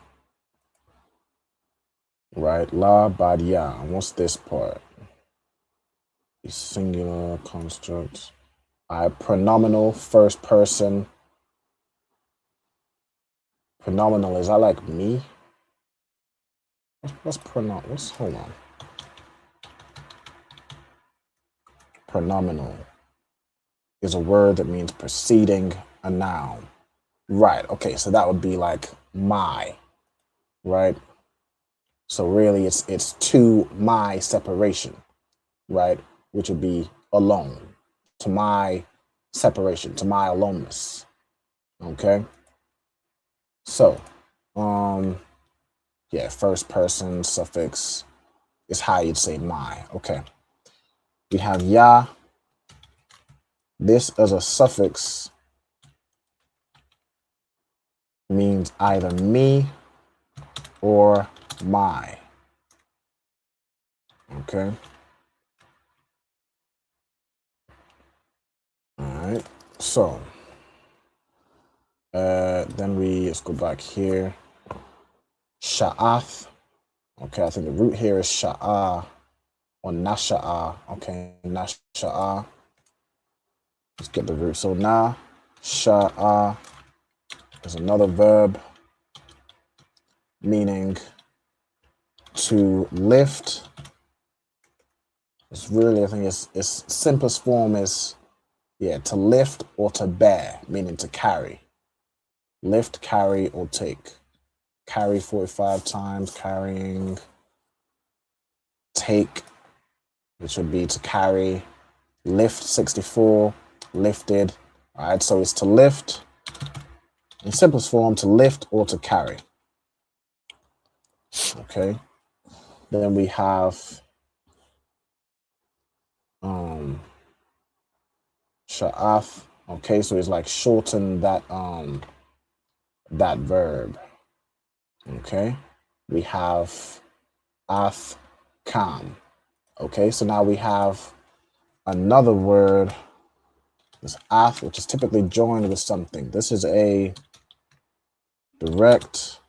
right? Labadia. What's this part? The singular construct. Pronominal, first person. Pronominal, is that like me? What's pronominal? Hold on. Pronominal is a word that means preceding a noun. Right, okay, so that would be like my, right? So really it's to my separation, right? Which would be alone, to my separation, to my aloneness, okay? So, yeah, first person suffix is how you'd say my, okay. We have ya. This as a suffix means either me or my, okay? All right, so then let's go back here. Sha'ath, okay, I think the root here is sha'ah or nasha'ah, okay, nasha'ah. Let's get the root. So na, sha'ah is another verb meaning to lift. It's really, I think its simplest form is, yeah, to lift or to bear, meaning to carry. Lift, carry, or take. Carry 45 times, carrying. Take, which would be to carry. Lift 64, lifted. All right, so it's to lift. In simplest form, to lift or to carry. Okay. Then we have sha'ath. Okay, so it's like shorten that that verb. Okay. We have kam. Okay, so now we have another word. This ath, which is typically joined with something. This is a direct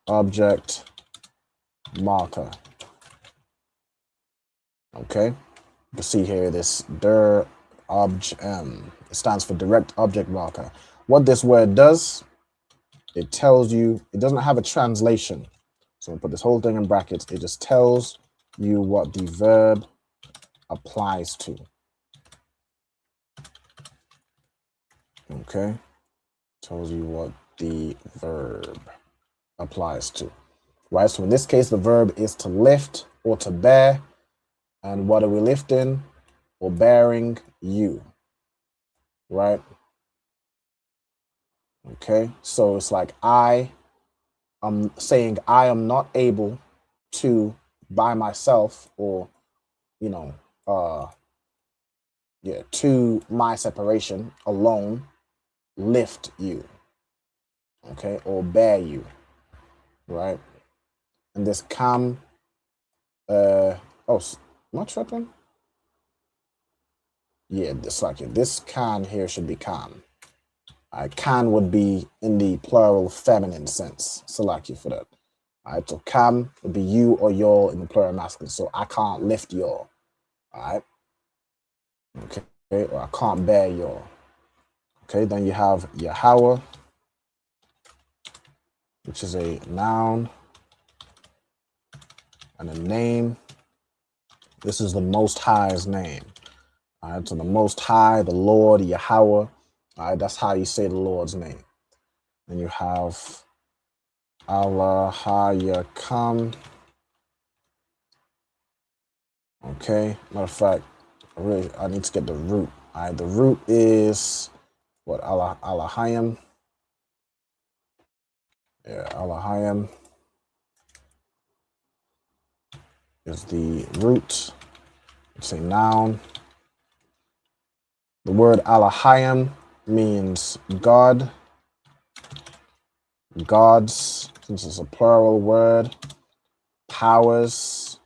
object marker. Okay, you see here this dir object. It stands for direct object marker. What this word does, it tells you, it doesn't have a translation. So I'll put this whole thing in brackets. It just tells you what the verb applies to. Okay, tells you what the verb applies to. Right, so in this case, the verb is to lift or to bear. And what are we lifting or bearing? You. Right? Okay, so it's like I'm saying I am not able to by myself, or, you know, yeah, to my separation alone, lift you. Okay, or bear you. Right? And this kam, am I tripping? Yeah, this can here should be can. Can would be in the plural feminine sense. Salaki for that. All right, so kam would be you or your in the plural masculine. So I can't lift your. All right. Okay, or I can't bear your. Okay, then you have Yahweh, which is a noun and a name. This is the Most High's name. All right, so the Most High, the Lord, Yahweh. All right, that's how you say the Lord's name. Then you have Allah Hayakam. Okay, matter of fact, I need to get the root. All right, the root is what? Allahayim. Yeah, Allahayim is the root. Say noun. The word Alahayim means God, gods, since it's a plural word, powers,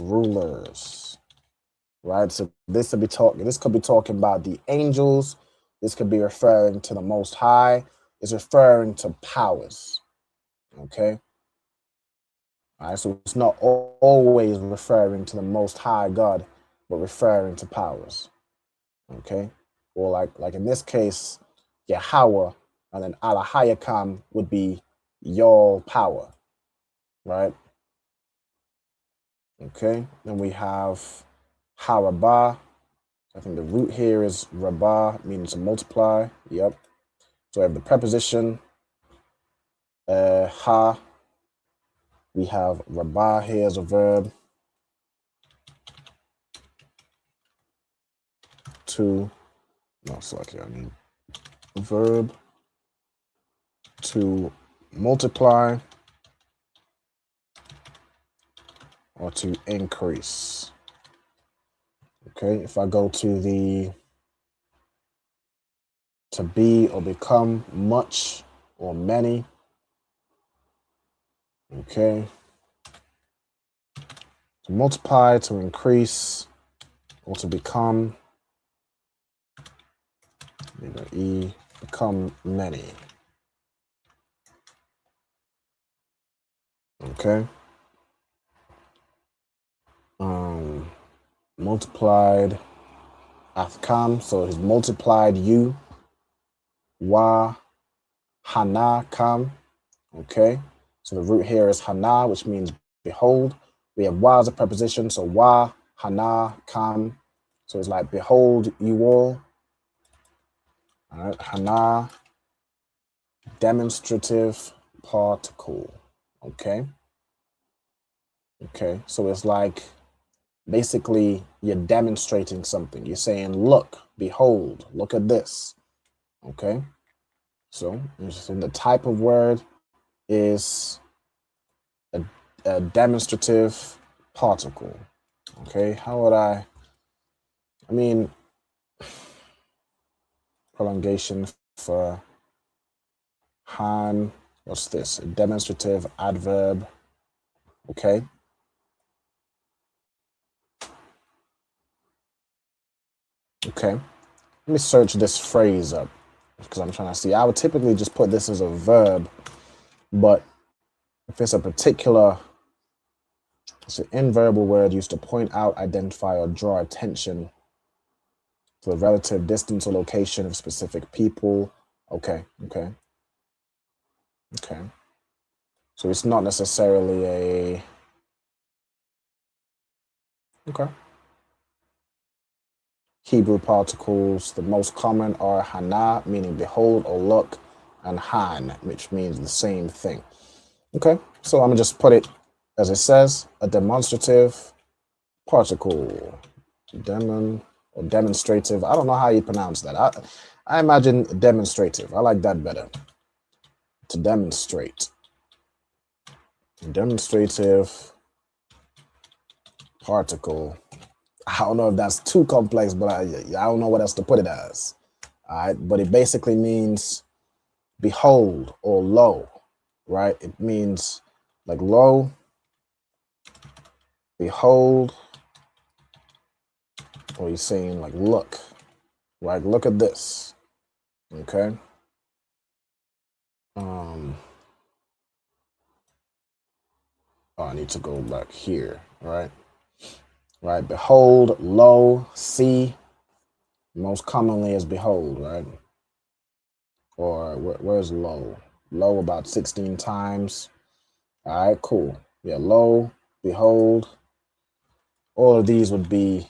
rulers, right? So this could be talking about the angels. This could be referring to the Most High. It's referring to powers, okay? All right, so it's not always referring to the Most High God, but referring to powers, okay? Or like in this case, Yahweh, and then Alahayakam would be your power, right? Okay, then we have Harabah. I think the root here is Rabah, meaning to multiply. Yep. So we have the preposition ha. We have Rabah here as a verb. Verb to multiply or to increase. Okay, if I go to the to be or become much or many. Okay. To multiply, to increase, or to become. Become many. Okay. Multiplied Athkam, so he's multiplied you. YAHANNA kam. Okay. So the root here is hana, which means behold. We have wa as a preposition, so YAHANNA kam. So it's like behold you all. All right, hana, demonstrative particle. Okay. Okay, so it's like basically you're demonstrating something. You're saying, look, behold, look at this. Okay, so the type of word is a demonstrative particle. Okay, how would I mean, prolongation for han, what's this? A demonstrative adverb. Okay. Okay, let me search this phrase up because I'm trying to see. I would typically just put this as a verb, but if it's a particular, it's an inverbal word used to point out, identify, or draw attention to the relative distance or location of specific people. Okay. So it's not necessarily a, okay. Hebrew particles, the most common are hana, meaning behold or look, and han, which means the same thing. Okay, so I'm gonna just put it as it says, a demonstrative particle. Demon or demonstrative. I don't know how you pronounce that. I imagine demonstrative. I like that better. To demonstrate. Demonstrative particle. I don't know if that's too complex, but I don't know what else to put it as. All right, but it basically means behold or lo, right? It means like lo, behold, or you're saying like look, right? Look at this. Okay. Oh, I need to go back here, right? Right, behold, lo, see, most commonly is behold, right? Or where's lo? Lo about 16 times. All right, cool. Yeah, lo, behold. All of these would be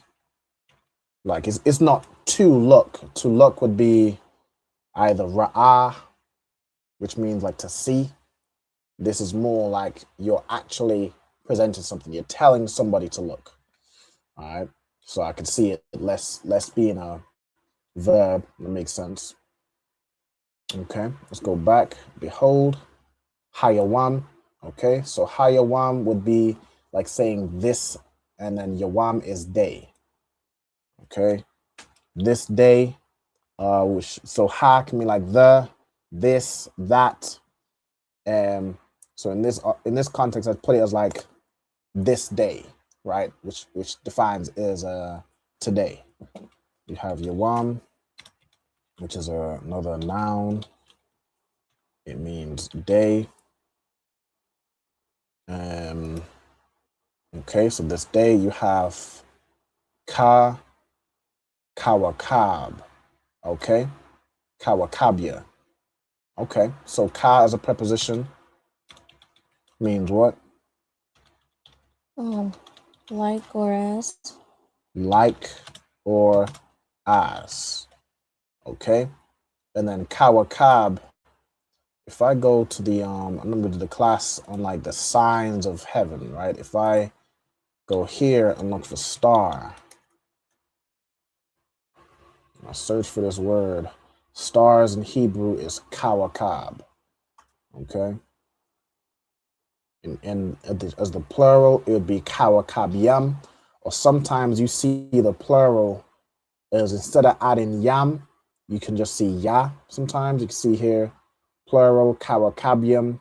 like, it's not to look. To look would be either ra'ah, which means like to see. This is more like you're actually presenting something. You're telling somebody to look. All right, so I can see it less being a verb. That makes sense. Okay, let's go back. Behold, hayawam. Okay, so hayawam would be like saying this and then Yawam is day. Okay, this day, so ha can mean like the, this, that. So in this context, I put it as like this day, right? Which defines is today. You have Yawam, which is another noun. It means day. Okay, so this day you have ka, kawakab. Okay, kawakabia. Okay, so ka as a preposition means what? Like or as. Like or as. Okay, and then kawakab. If I go to the I remember the class on like the signs of heaven, right? If I go here and look for star, I search for this word. Stars in Hebrew is kawakab. Okay. And as the plural, it would be kawakab or sometimes you see the plural as instead of adding yam, you can just see ya. Sometimes you can see here plural kawakabium.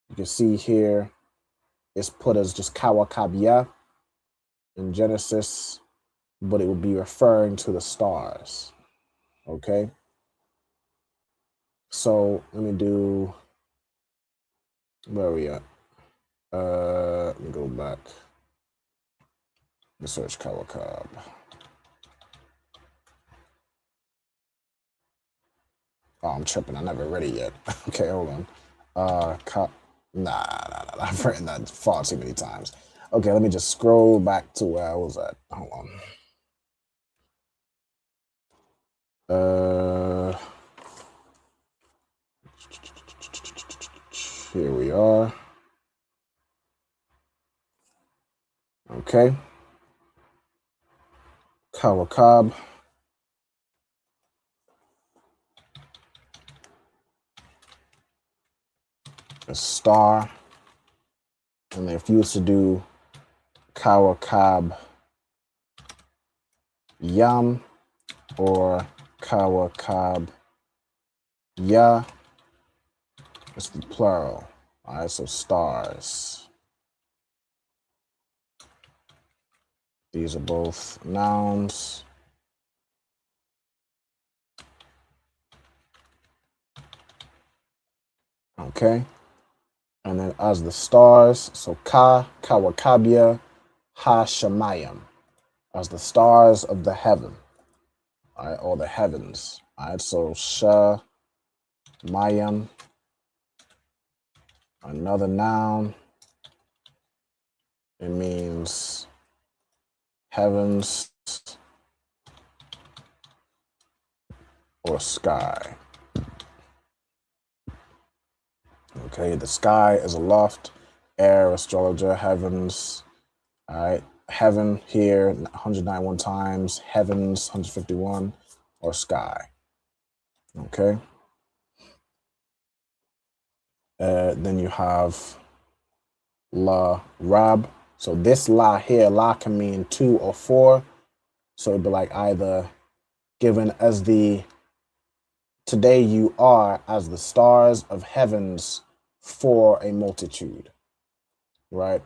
You can see here it's put as just kawakabia in Genesis, but it would be referring to the stars. Okay. So let me do, where are we at? Let me go back. Let me search kawakab. Oh, I'm tripping. I never read it yet. Okay, hold on. Nah. I've written that far too many times. Okay, let me just scroll back to where I was at. Hold on. Here we are. Okay. Kawakab. A star. And if you was to do kawakab yam or kawakab ya, it's the plural. All right, so stars. These are both nouns. Okay. And then as the stars, so kawakabia, ha shamayim, as the stars of the heaven, all right, or the heavens. All right, so shamayim, another noun. It means heavens or sky. Okay, the sky is aloft, air, astrologer, heavens. All right, heaven here 191 times, heavens 151, or sky. Okay. Then you have la rab. So this la here, la can mean 2 or 4. So it'd be like either given as the today you are as the stars of heavens for a multitude, right?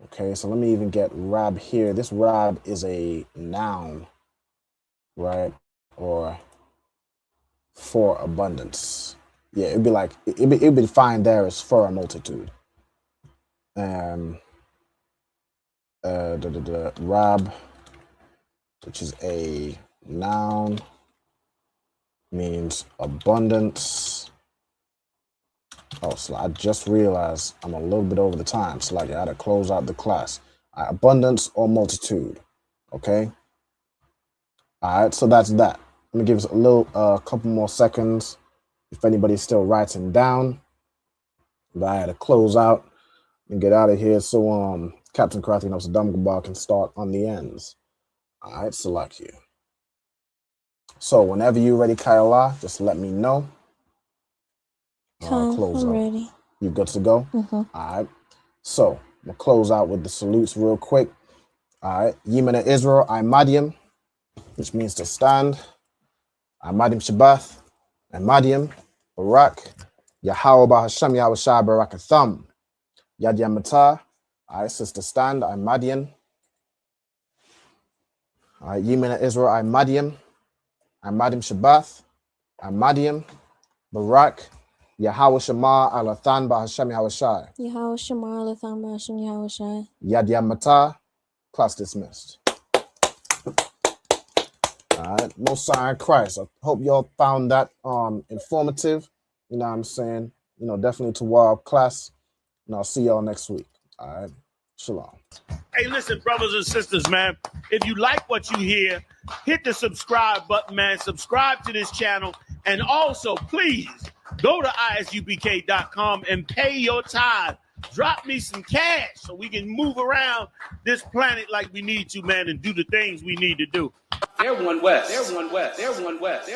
Okay, so let me even get rab here. This rab is a noun, right? Or for abundance. Yeah, it'd be like, it'd be defined there as for a multitude. Rab, which is a noun, means abundance. Oh, so I just realized I'm a little bit over the time. So like I had to close out the class. Abundance or multitude. Okay. All right. So that's that. Let me give us a little, couple more seconds. If anybody's still writing down, but I had to close out and get out of here. So Captain Karate and Damgaba can start on the ends. All right. Select you. So whenever you're ready, Kyla, just let me know. Close I'm up. ready. You good to go? Mm-hmm. All right. So I'm gonna close out with the salutes real quick. All right, Yemena Israel, I.M.A.D.I.M, which means to stand. I.M.A.D.I.M Shabbath, I.M.A.D.I.M, Barak, Yahweh Bahasham Yahweh Shai Barakatham, Yad Yamata. All right, sister stand, I.M.A.D.I.M. All right, Yemena Israel, I.M.A.D.I.M, I.M.A.D.I.M Shabbath, I.M.A.D.I.M, Barak, Yahweh Shema Alathan Bahasham Yahweh Shai. Yahweh Shema Alathan Bahasham Yahweh Shai. Yad Yamata. Class dismissed. All right, Most High in Christ. I hope y'all found that informative. You know what I'm saying? You know, definitely to wild class. And I'll see y'all next week. All right, shalom. Hey, listen, brothers and sisters, man. If you like what you hear, hit the subscribe button, man. Subscribe to this channel. And also, please, go to ISUPK.com and pay your tithe. Drop me some cash so we can move around this planet like we need to, man, and do the things we need to do. They're one West. They're one West. They're one West.